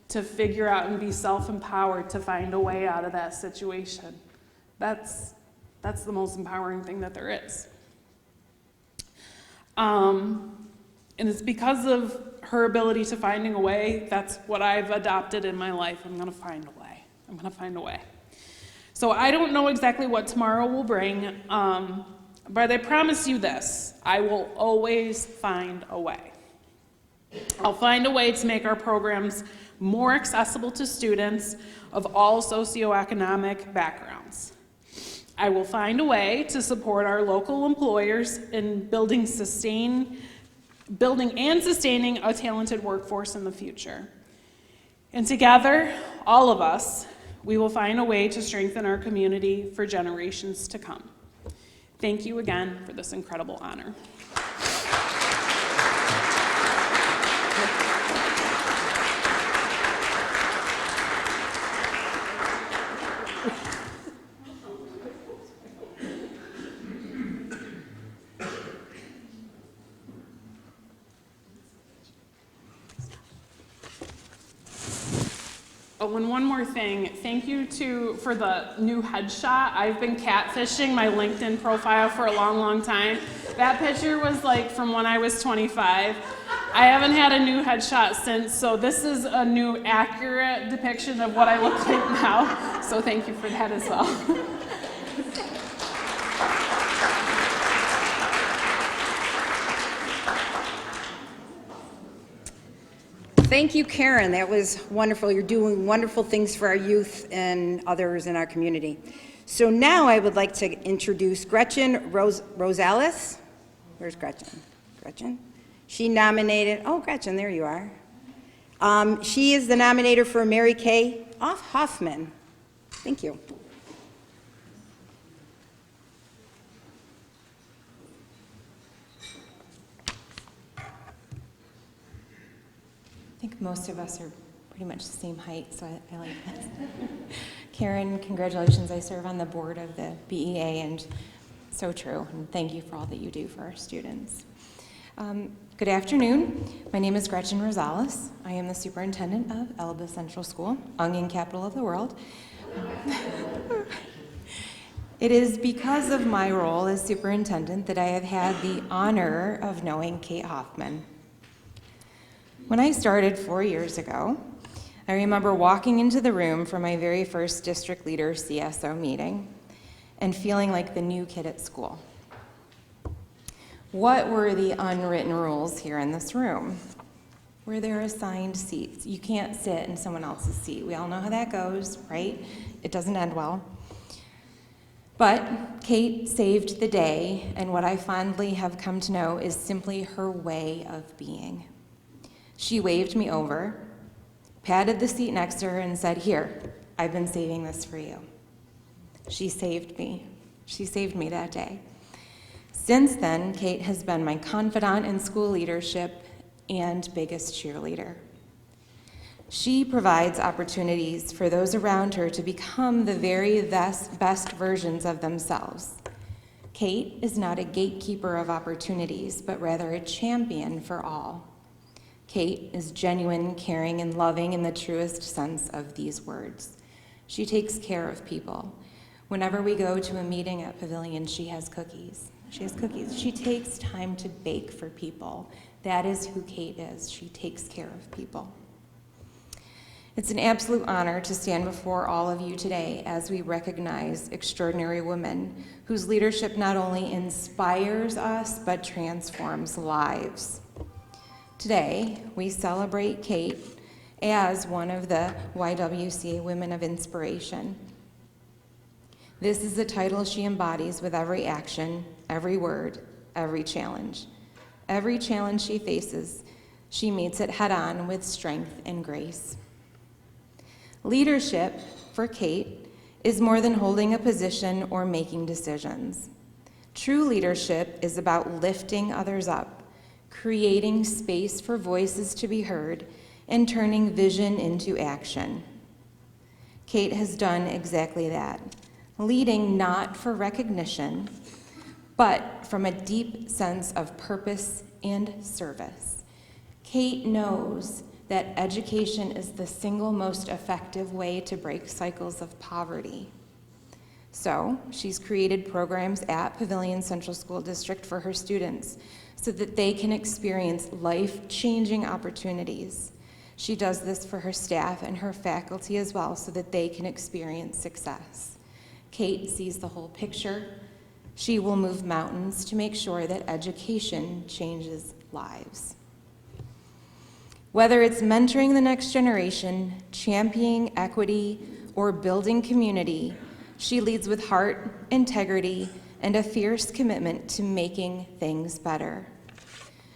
to figure out and be self-empowered to find a way out of that situation, that's the most empowering thing that there is. And it's because of her ability to finding a way, that's what I've adopted in my life. I'm gonna find a way. I'm gonna find a way. So I don't know exactly what tomorrow will bring, but I promise you this, I will always find a way. I'll find a way to make our programs more accessible to students of all socioeconomic backgrounds. I will find a way to support our local employers in building and sustaining a talented workforce in the future. And together, all of us, we will find a way to strengthen our community for generations to come. Thank you again for this incredible honor. Oh, and one more thing. Thank you for the new headshot. I've been catfishing my LinkedIn profile for a long, long time. That picture was like from when I was 25. I haven't had a new headshot since, so this is a new accurate depiction of what I look like now. So thank you for that as well. Thank you, Karyn. That was wonderful. You're doing wonderful things for our youth and others in our community. So now I would like to introduce Gretchen Rosales. Where's Gretchen? Gretchen? She nominated, oh, Gretchen, there you are. She is the nominator for Mary Kay Hoffman. Thank you. I think most of us are pretty much the same height, so I like that. Karyn, congratulations. I serve on the board of the BEA, and so true. And thank you for all that you do for our students. Good afternoon. My name is Gretchen Rosales. I am the superintendent of Elba Central School, Onion capital of the world. It is because of my role as superintendent that I have had the honor of knowing Kate Hoffman. When I started 4 years ago, I remember walking into the room for my very first district leader CSO meeting and feeling like the new kid at school. What were the unwritten rules here in this room? Were there assigned seats? You can't sit in someone else's seat. We all know how that goes, right? It doesn't end well. But Kate saved the day, and what I fondly have come to know is simply her way of being. She waved me over, patted the seat next to her, and said, "Here, I've been saving this for you." She saved me. She saved me that day. Since then, Kate has been my confidant in school leadership and biggest cheerleader. She provides opportunities for those around her to become the very best versions of themselves. Kate is not a gatekeeper of opportunities, but rather a champion for all. Kate is genuine, caring, and loving in the truest sense of these words. She takes care of people. Whenever we go to a meeting at Pavilion, she has cookies. She has cookies. She takes time to bake for people. That is who Kate is. She takes care of people. It's an absolute honor to stand before all of you today as we recognize extraordinary women whose leadership not only inspires us, but transforms lives. Today, we celebrate Kate as one of the YWCA Women of Inspiration. This is the title she embodies with every action, every word, every challenge. Every challenge she faces, she meets it head-on with strength and grace. Leadership, for Kate, is more than holding a position or making decisions. True leadership is about lifting others up, creating space for voices to be heard, and turning vision into action. Kate has done exactly that, leading not for recognition, but from a deep sense of purpose and service. Kate knows that education is the single most effective way to break cycles of poverty. So she's created programs at Pavilion Central School District for her students so that they can experience life-changing opportunities. She does this for her staff and her faculty as well so that they can experience success. Kate sees the whole picture. She will move mountains to make sure that education changes lives. Whether it's mentoring the next generation, championing equity, or building community, she leads with heart, integrity, and a fierce commitment to making things better.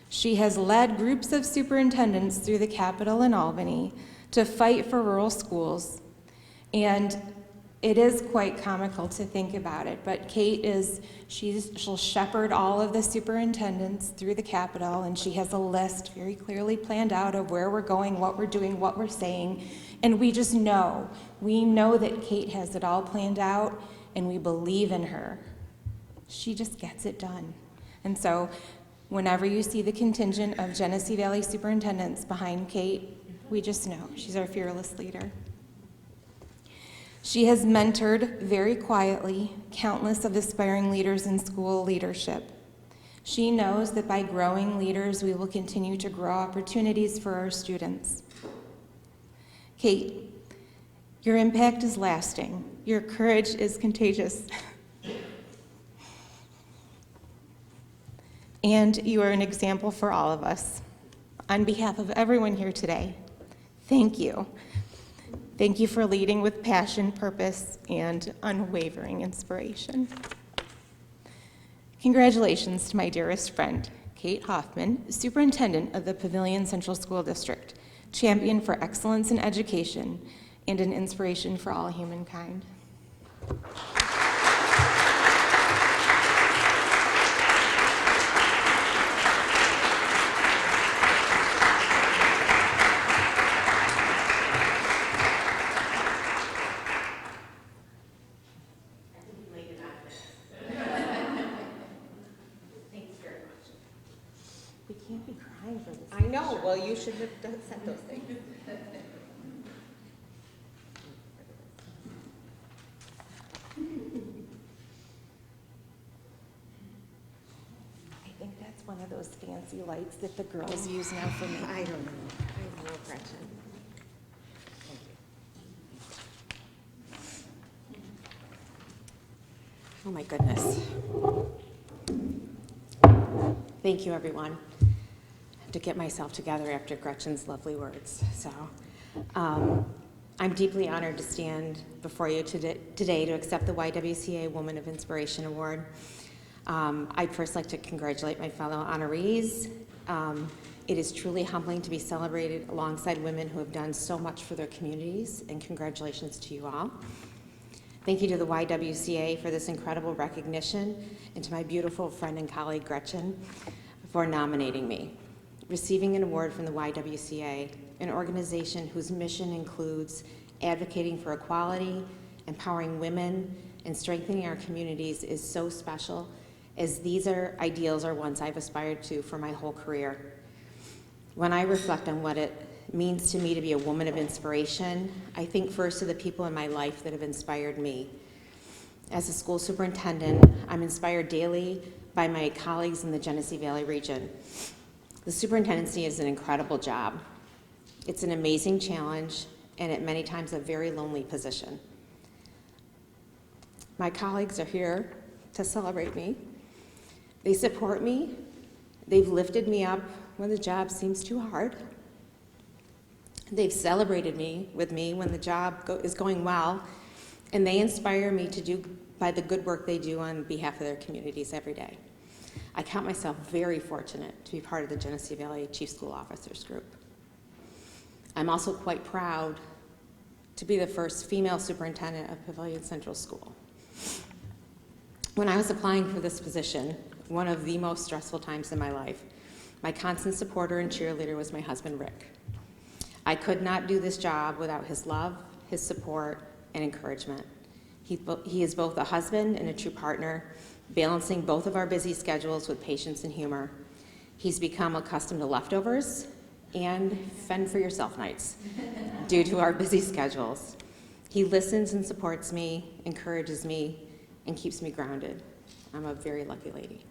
She has led groups of superintendents through the Capitol in Albany to fight for rural schools, and it is quite comical to think about it, but she'll shepherd all of the superintendents through the Capitol, and she has a list very clearly planned out of where we're going, what we're doing, what we're saying, and we know that Kate has it all planned out, and we believe in her. She just gets it done. And so whenever you see the contingent of Genesee Valley superintendents behind Kate, we just know she's our fearless leader. She has mentored very quietly countless of aspiring leaders in school leadership. She knows that by growing leaders, we will continue to grow opportunities for our students. Kate, your impact is lasting. Your courage is contagious. And you are an example for all of us. On behalf of everyone here today, thank you. Thank you for leading with passion, purpose, and unwavering inspiration. Congratulations to my dearest friend, Kate Hoffman, Superintendent of the Pavilion Central School District, champion for excellence in education, and an inspiration for all humankind. I know, well, you should have said those things. I think that's one of those fancy lights that the girls use now for me. I don't know. I don't know, Gretchen. Oh, my goodness. Thank you, everyone. To get myself together after Gretchen's lovely words. So I'm deeply honored to stand before you today to accept the YWCA Woman of Inspiration Award. I'd first like to congratulate my fellow honorees. It is truly humbling to be celebrated alongside women who have done so much for their communities, and congratulations to you all. Thank you to the YWCA for this incredible recognition, and to my beautiful friend and colleague Gretchen for nominating me. Receiving an award from the YWCA, an organization whose mission includes advocating for equality, empowering women, and strengthening our communities, is so special, as these ideals are ones I've aspired to for my whole career. When I reflect on what it means to me to be a woman of inspiration, I think first of the people in my life that have inspired me. As a school superintendent, I'm inspired daily by my colleagues in the Genesee Valley region. The superintendency is an incredible job. It's an amazing challenge, and at many times a very lonely position. My colleagues are here to celebrate me. They support me. They've lifted me up when the job seems too hard. They've celebrated with me when the job is going well, and they inspire me to do by the good work they do on behalf of their communities every day. I count myself very fortunate to be part of the Genesee Valley Chief School Officers Group. I'm also quite proud to be the first female superintendent of Pavilion Central School. When I was applying for this position, one of the most stressful times in my life, my constant supporter and cheerleader was my husband, Rick. I could not do this job without his love, his support, and encouragement. He is both a husband and a true partner, balancing both of our busy schedules with patience and humor. He's become accustomed to leftovers and fend for yourself nights due to our busy schedules. He listens and supports me, encourages me, and keeps me grounded. I'm a very lucky lady.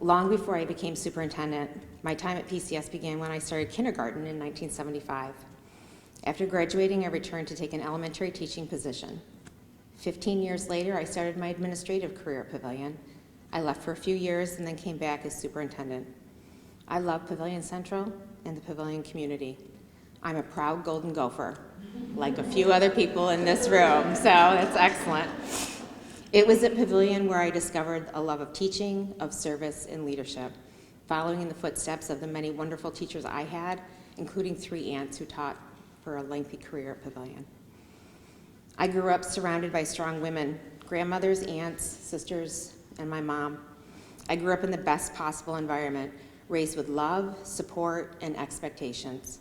Long before I became superintendent, my time at PCS began when I started kindergarten in 1975. After graduating, I returned to take an elementary teaching position. 15 years later, I started my administrative career at Pavilion. I left for a few years and then came back as superintendent. I love Pavilion Central and the Pavilion community. I'm a proud Golden Gopher, like a few other people in this room, so that's excellent. It was at Pavilion where I discovered a love of teaching, of service, and leadership, following in the footsteps of the many wonderful teachers I had, including 3 aunts who taught for a lengthy career at Pavilion. I grew up surrounded by strong women, grandmothers, aunts, sisters, and my mom. I grew up in the best possible environment, raised with love, support, and expectations.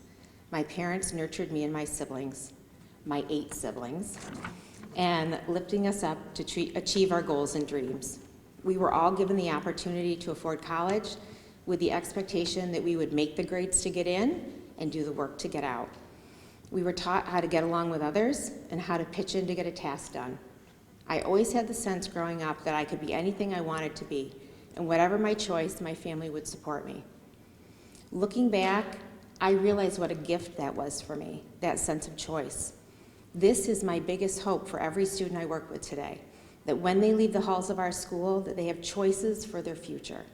My parents nurtured me and my siblings, my 8 siblings, and lifting us up to achieve our goals and dreams. We were all given the opportunity to afford college with the expectation that we would make the grades to get in and do the work to get out. We were taught how to get along with others and how to pitch in to get a task done. I always had the sense growing up that I could be anything I wanted to be, and whatever my choice, my family would support me. Looking back, I realized what a gift that was for me, that sense of choice. This is my biggest hope for every student I work with today, that when they leave the halls of our school, that they have choices for their future.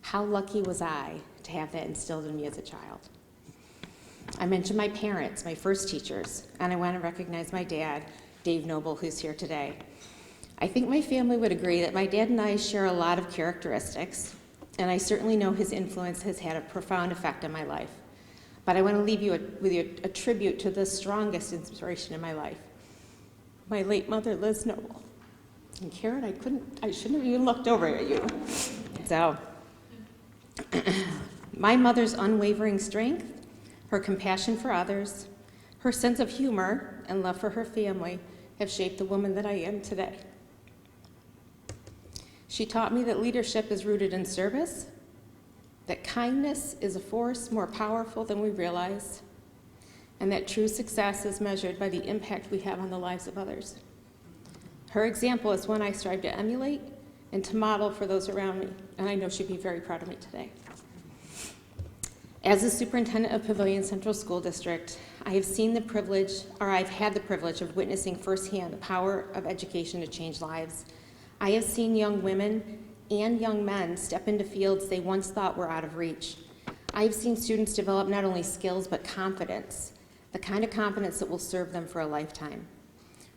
How lucky was I to have that instilled in me as a child? I mentioned my parents, my first teachers, and I want to recognize my dad, Dave Noble, who's here today. I think my family would agree that my dad and I share a lot of characteristics, and I certainly know his influence has had a profound effect on my life. But I want to leave you with a tribute to the strongest inspiration in my life, my late mother, Liz Noble. And Karyn, I shouldn't have even looked over at you. So, my mother's unwavering strength, her compassion for others, her sense of humor and love for her family have shaped the woman that I am today. She taught me that leadership is rooted in service, that kindness is a force more powerful than we realize, and that true success is measured by the impact we have on the lives of others. Her example is one I strive to emulate and to model for those around me, and I know she'd be very proud of me today. As the superintendent of Pavilion Central School District, I've had the privilege of witnessing firsthand the power of education to change lives. I have seen young women and young men step into fields they once thought were out of reach. I have seen students develop not only skills but confidence, the kind of confidence that will serve them for a lifetime.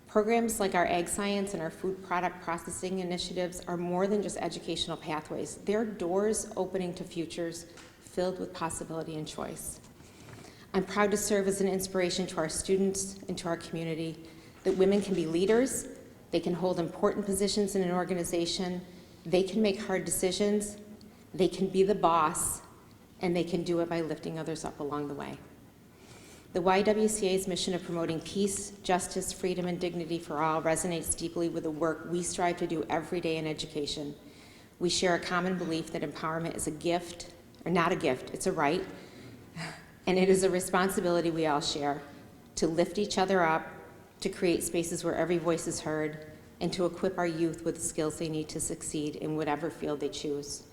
Programs like our ag science and our food product processing initiatives are more than just educational pathways. They're doors opening to futures filled with possibility and choice. I'm proud to serve as an inspiration to our students and to our community, that women can be leaders, they can hold important positions in an organization, they can make hard decisions, they can be the boss, and they can do it by lifting others up along the way. The YWCA's mission of promoting peace, justice, freedom, and dignity for all resonates deeply with the work we strive to do every day in education. We share a common belief that empowerment is a gift, or not a gift, it's a right, and it is a responsibility we all share to lift each other up, to create spaces where every voice is heard, and to equip our youth with the skills they need to succeed in whatever field they choose.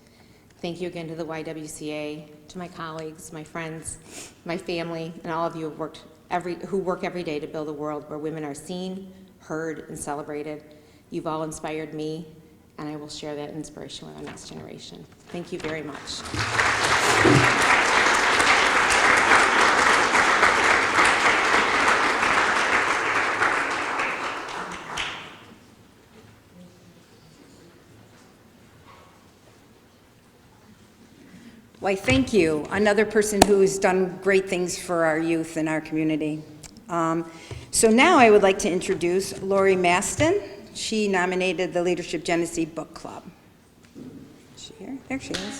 Thank you again to the YWCA, to my colleagues, my friends, my family, and all of you who work every day to build a world where women are seen, heard, and celebrated. You've all inspired me, and I will share that inspiration with our next generation. Thank you very much. Why, thank you. Another person who's done great things for our youth and our community. So now I would like to introduce Laurie Mastin. She nominated the Leadership Genesee Book Club. Is she here? There she is.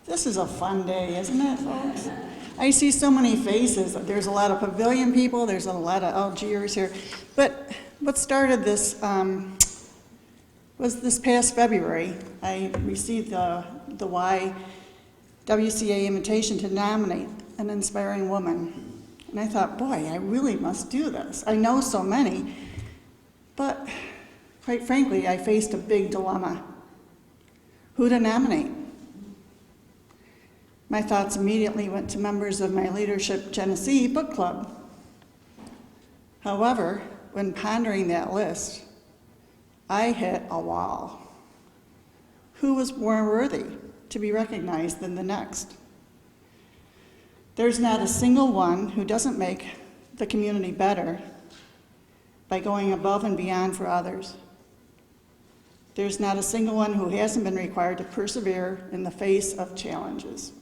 This is a fun day, isn't it, folks? I see so many faces. There's a lot of pavilion people, there's a lot of LGers here. But what started this was this past February. I received the YWCA invitation to nominate an inspiring woman. And I thought, boy, I really must do this. I know so many, but quite frankly, I faced a big dilemma. Who to nominate? My thoughts immediately went to members of my Leadership Genesee book club. However, when pondering that list, I hit a wall. Who was more worthy to be recognized than the next? There's not a single one who doesn't make the community better by going above and beyond for others. There's not a single one who hasn't been required to persevere in the face of challenges.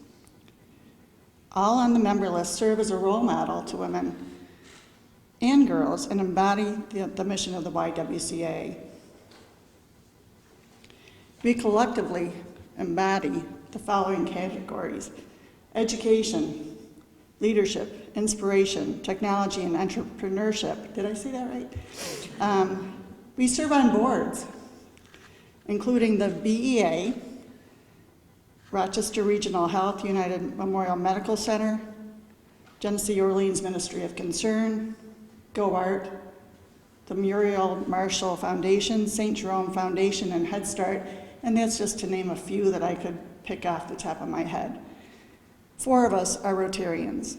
All on the member list serve as a role model to women and girls and embody the mission of the YWCA. We collectively embody the following categories: education, leadership, inspiration, technology, and entrepreneurship. Did I say that right? We serve on boards, including the BEA, Rochester Regional Health United Memorial Medical Center, Genesee Orleans Ministry of Concern, Go Art, the Muriel Marshall Foundation, St. Jerome Foundation, and Head Start, and that's just to name a few that I could pick off the top of my head. 4 of us are Rotarians.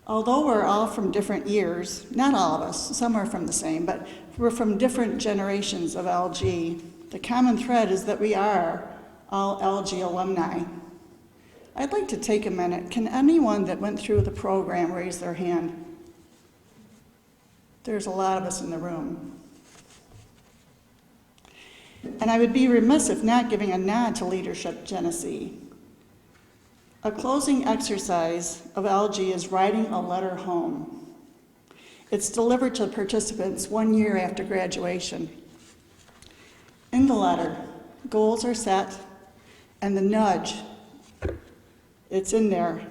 Although we're all from different years, not all of us, some are from the same, but we're from different generations of LG, the common thread is that we are all LG alumni. I'd like to take a minute. Can anyone that went through the program raise their hand? There's a lot of us in the room. And I would be remiss if not giving a nod to Leadership Genesee. A closing exercise of LG is writing a letter home. It's delivered to participants 1 year after graduation. In the letter, goals are set, and the nudge, it's in there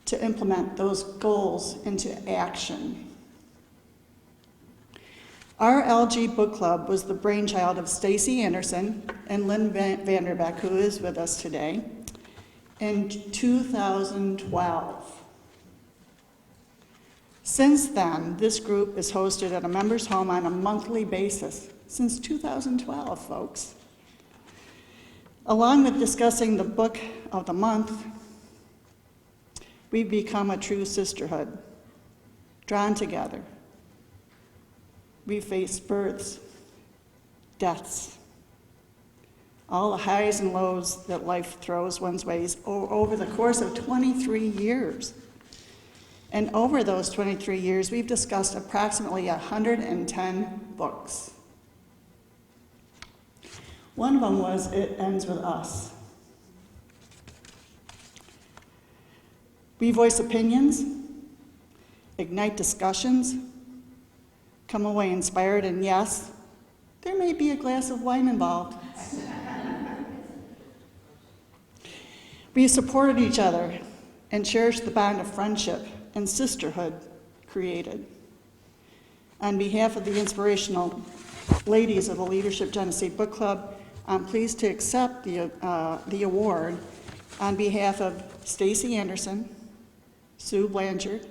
to implement those goals into action. Our LG Book Club was the brainchild of Stacey Anderson and Lynn VanDerBeck, who is with us today, in 2012. Since then, this group is hosted at a member's home on a monthly basis. Since 2012, folks. Along with discussing the book of the month, we've become a true sisterhood, drawn together. We face births, deaths, all the highs and lows that life throws one's ways over the course of 23 years. And over those 23 years, we've discussed approximately 110 books. One of them was It Ends With Us. We voice opinions, ignite discussions, come away inspired, and yes, there may be a glass of wine involved. We supported each other and cherished the bond of friendship and sisterhood created. On behalf of the inspirational ladies of the Leadership Genesee Book Club, I'm pleased to accept the award on behalf of Stacey Anderson, Sue Blanchard,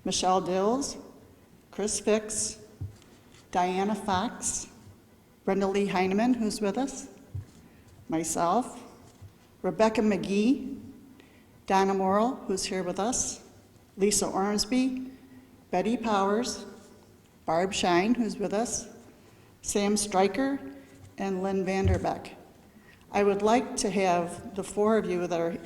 Michelle Dills, Chris Fix, Diana Fox, Brenda Lee Heinemann, who's with us, myself, Rebecca McGee, Donna Morrill, who's here with us, Lisa Ormsbee, Betty Powers, Barb Shine, who's with us, Sam Stryker, and Lynn VanDerBeck. I would like to have the four of you that are,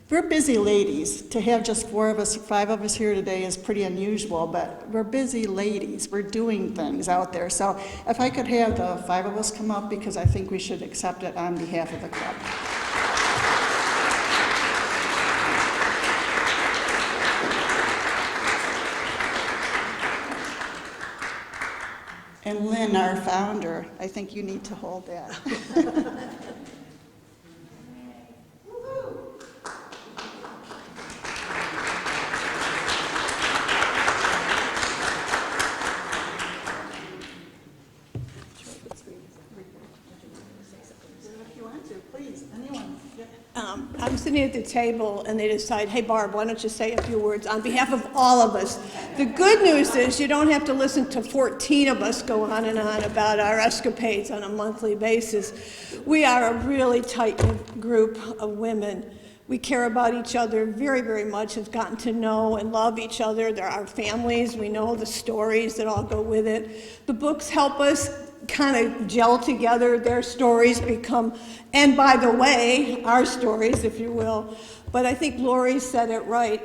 we're busy ladies. To have just 4 of us, 5 of us here today is pretty unusual, but we're busy ladies. We're doing things out there. So if I could have the 5 of us come up, because I think we should accept it on behalf of the club. And Lynn, our founder, I think you need to hold that. I'm sitting at the table and they decide, hey Barb, why don't you say a few words on behalf of all of us. The good news is you don't have to listen to 14 of us go on and on about our escapades on a monthly basis. We are a really tight-knit group of women. We care about each other very, very much, have gotten to know and love each other. They're our families. We know the stories that all go with it. The books help us kind of gel together. Their stories become, and by the way, our stories, if you will. But I think Laurie said it right.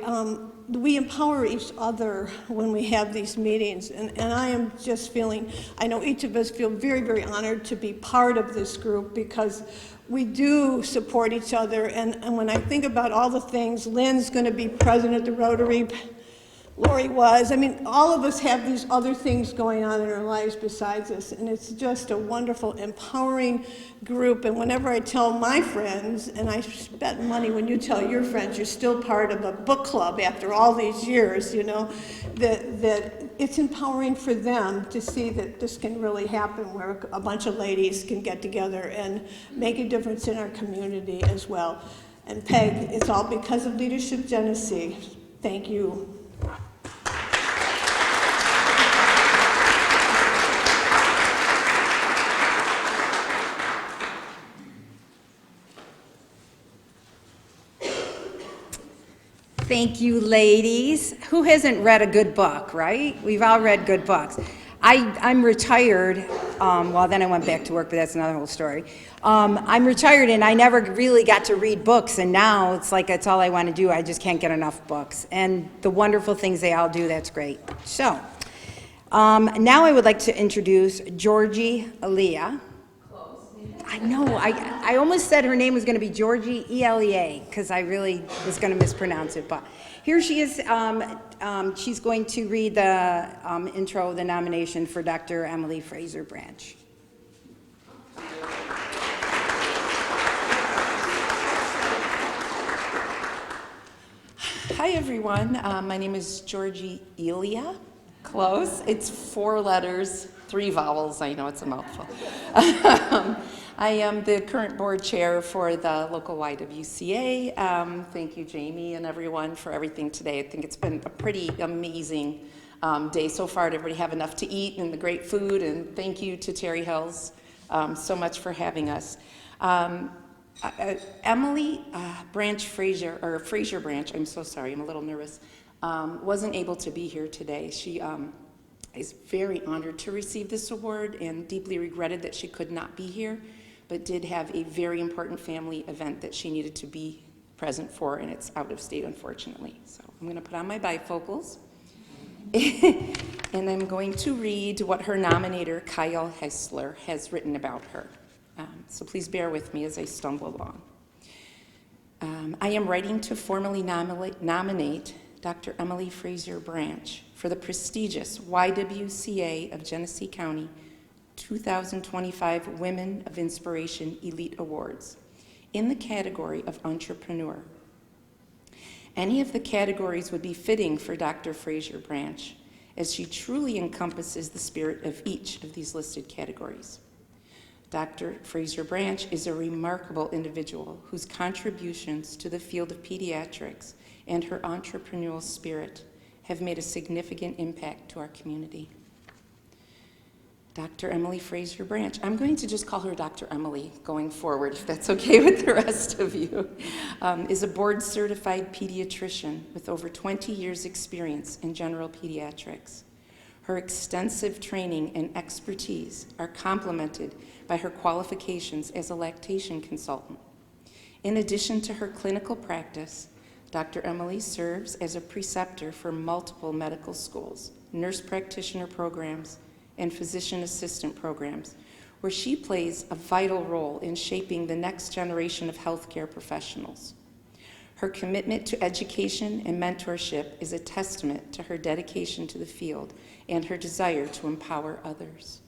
We empower each other when we have these meetings. And I am just feeling, I know each of us feel very, very honored to be part of this group because we do support each other. And when I think about all the things, Lynn's going to be president of the Rotary, Laurie was. I mean, all of us have these other things going on in our lives besides this, and it's just a wonderful, empowering group. And whenever I tell my friends, and I bet money when you tell your friends you're still part of a book club after all these years, you know, that it's empowering for them to see that this can really happen, where a bunch of ladies can get together and make a difference in our community as well. And Peg, it's all because of Leadership Genesee. Thank you. Thank you, ladies. Who hasn't read a good book, right? We've all read good books. I'm retired. Well, then I went back to work, but that's another whole story. I'm retired, and I never really got to read books, and now it's like that's all I want to do. I just can't get enough books. And the wonderful things they all do, that's great. So, now I would like to introduce Georgie Elia. I know, I almost said her name was going to be Georgie Elea because I really was going to mispronounce it, but here she is. She's going to read the intro, the nomination for Dr. Emily Fraser-Branche. Hi everyone, my name is Georgie Elia. Close, it's 4 letters, 3 vowels, I know it's a mouthful. I am the current board chair for the local YWCA. Thank you, Jamie, and everyone for everything today. I think it's been a pretty amazing day so far. Did everybody have enough to eat and the great food? And thank you to Terry Hills so much for having us. Emily Fraser-Branche, I'm so sorry, I'm a little nervous, wasn't able to be here today. She is very honored to receive this award and deeply regretted that she could not be here, but did have a very important family event that she needed to be present for, and it's out of state, unfortunately. So I'm going to put on my bifocals, and I'm going to read what her nominator, Kyle Hessler, has written about her. So please bear with me as I stumble along. I am writing to formally nominate Dr. Emily Fraser-Branche for the prestigious YWCA of Genesee County 2025 Women of Inspiration Elite Awards in the category of entrepreneur. Any of the categories would be fitting for Dr. Fraser-Branche, as she truly encompasses the spirit of each of these listed categories. Dr. Fraser-Branche is a remarkable individual whose contributions to the field of pediatrics and her entrepreneurial spirit have made a significant impact to our community. Dr. Emily Fraser-Branche, I'm going to just call her Dr. Emily going forward, if that's okay with the rest of you, is a board-certified pediatrician with over 20 years' experience in general pediatrics. Her extensive training and expertise are complemented by her qualifications as a lactation consultant. In addition to her clinical practice, Dr. Emily serves as a preceptor for multiple medical schools, nurse practitioner programs, and physician assistant programs, where she plays a vital role in shaping the next generation of healthcare professionals. Her commitment to education and mentorship is a testament to her dedication to the field and her desire to empower others.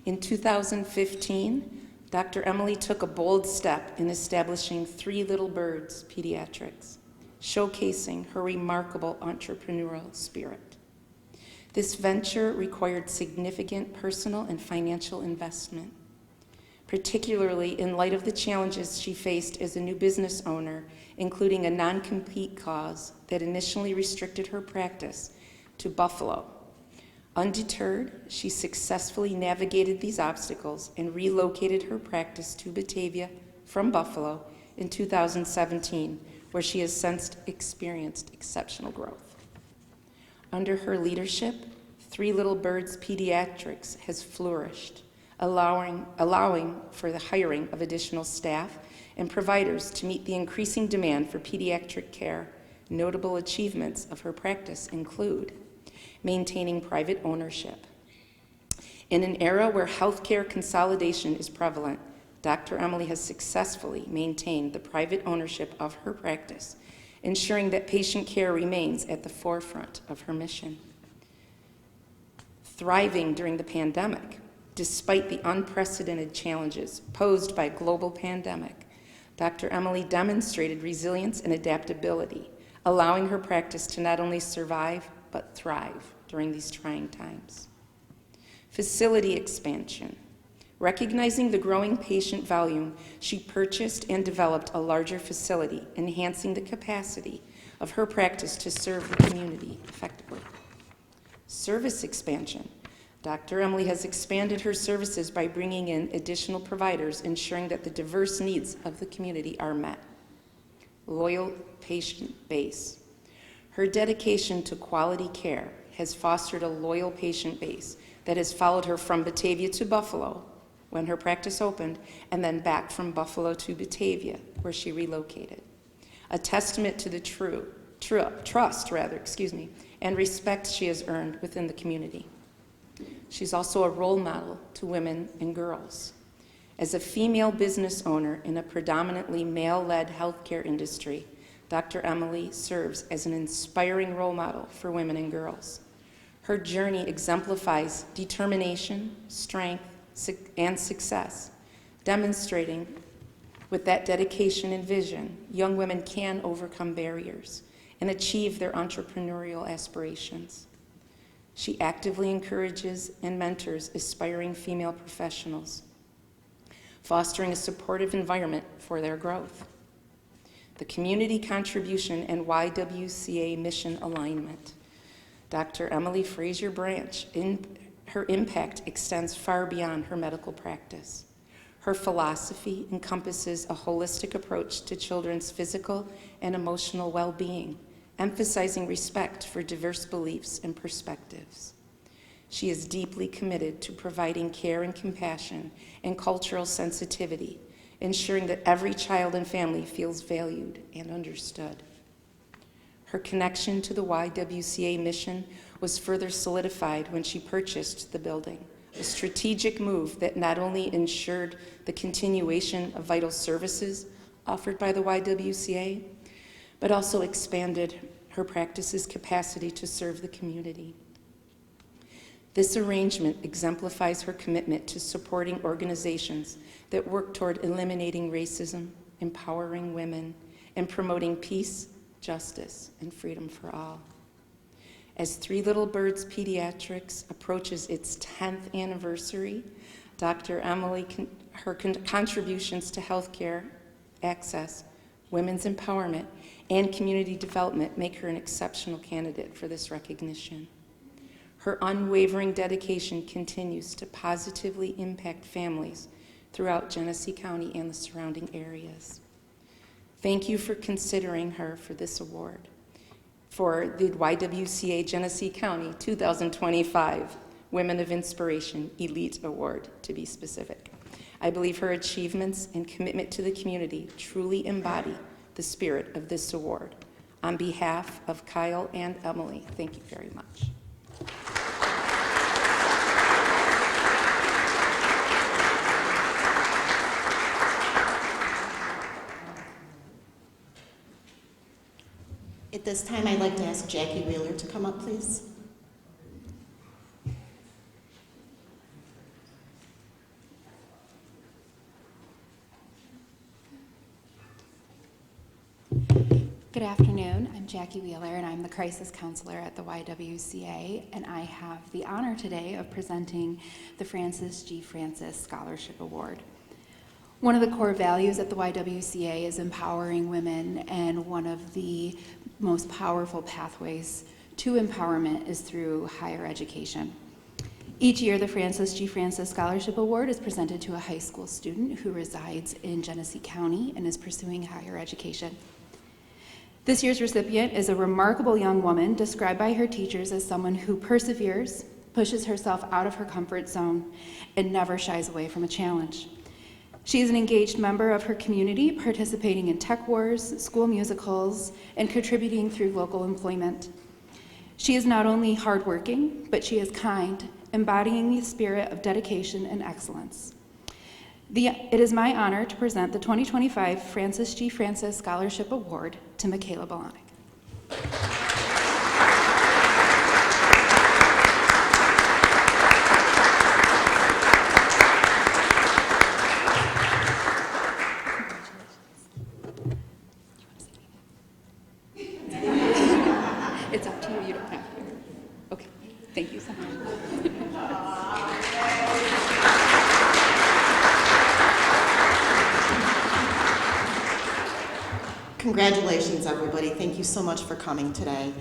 In 2015, Dr. Emily took a bold step in establishing Three Little Birds Pediatrics, showcasing her remarkable entrepreneurial spirit. This venture required significant personal and financial investment, particularly in light of the challenges she faced as a new business owner, including a non-compete clause that initially restricted her practice to Buffalo. Undeterred, she successfully navigated these obstacles and relocated her practice to Batavia from Buffalo in 2017, where she has since experienced exceptional growth. Under her leadership, Three Little Birds Pediatrics has flourished, allowing for the hiring of additional staff and providers to meet the increasing demand for pediatric care. Notable achievements of her practice include maintaining private ownership. In an era where healthcare consolidation is prevalent, Dr. Emily has successfully maintained the private ownership of her practice, ensuring that patient care remains at the forefront of her mission. Thriving during the pandemic, despite the unprecedented challenges posed by a global pandemic, Dr. Emily demonstrated resilience and adaptability, allowing her practice to not only survive, but thrive during these trying times. Facility expansion. Recognizing the growing patient volume, she purchased and developed a larger facility, enhancing the capacity of her practice to serve the community effectively. Service expansion. Dr. Emily has expanded her services by bringing in additional providers, ensuring that the diverse needs of the community are met. Loyal patient base. Her dedication to quality care has fostered a loyal patient base that has followed her from Batavia to Buffalo, when her practice opened, and then back from Buffalo to Batavia, where she relocated. A testament to the trust, and respect she has earned within the community. She's also a role model to women and girls. As a female business owner in a predominantly male-led healthcare industry, Dr. Emily serves as an inspiring role model for women and girls. Her journey exemplifies determination, strength, and success, demonstrating with that dedication and vision, young women can overcome barriers and achieve their entrepreneurial aspirations. She actively encourages and mentors aspiring female professionals, fostering a supportive environment for their growth. The community contribution and YWCA mission alignment. Dr. Emily Fraser-Branche, her impact extends far beyond her medical practice. Her philosophy encompasses a holistic approach to children's physical and emotional well-being, emphasizing respect for diverse beliefs and perspectives. She is deeply committed to providing care and compassion and cultural sensitivity, ensuring that every child and family feels valued and understood. Her connection to the YWCA mission was further solidified when she purchased the building, a strategic move that not only ensured the continuation of vital services offered by the YWCA, but also expanded her practice's capacity to serve the community. This arrangement exemplifies her commitment to supporting organizations that work toward eliminating racism, empowering women, and promoting peace, justice, and freedom for all. As Three Little Birds Pediatrics approaches its 10th anniversary, Dr. Emily, her contributions to healthcare access, women's empowerment, and community development make her an exceptional candidate for this recognition. Her unwavering dedication continues to positively impact families throughout Genesee County and the surrounding areas. Thank you for considering her for this award for the YWCA Genesee County 2025 Women of Inspiration Elite Award, to be specific. I believe her achievements and commitment to the community truly embody the spirit of this award. On behalf of Kyle and Emily, thank you very much. At this time, I'd like to ask Jackie Wheeler to come up, please. Good afternoon. I'm Jackie Wheeler, and I'm the crisis counselor at the YWCA, and I have the honor today of presenting the Francis G. Francis Scholarship Award. One of the core values at the YWCA is empowering women, and one of the most powerful pathways to empowerment is through higher education. Each year, the Francis G. Francis Scholarship Award is presented to a high school student who resides in Genesee County and is pursuing higher education. This year's recipient is a remarkable young woman described by her teachers as someone who perseveres, pushes herself out of her comfort zone, and never shies away from a challenge. She is an engaged member of her community, participating in tech wars, school musicals, and contributing through local employment. She is not only hardworking, but she is kind, embodying the spirit of dedication and excellence. It is my honor to present the 2025 Francis G. Francis Scholarship Award to Michaela Bolanek. It's up to you, you don't have to. Okay, thank you so much. Congratulations, everybody. Thank you so much for coming today.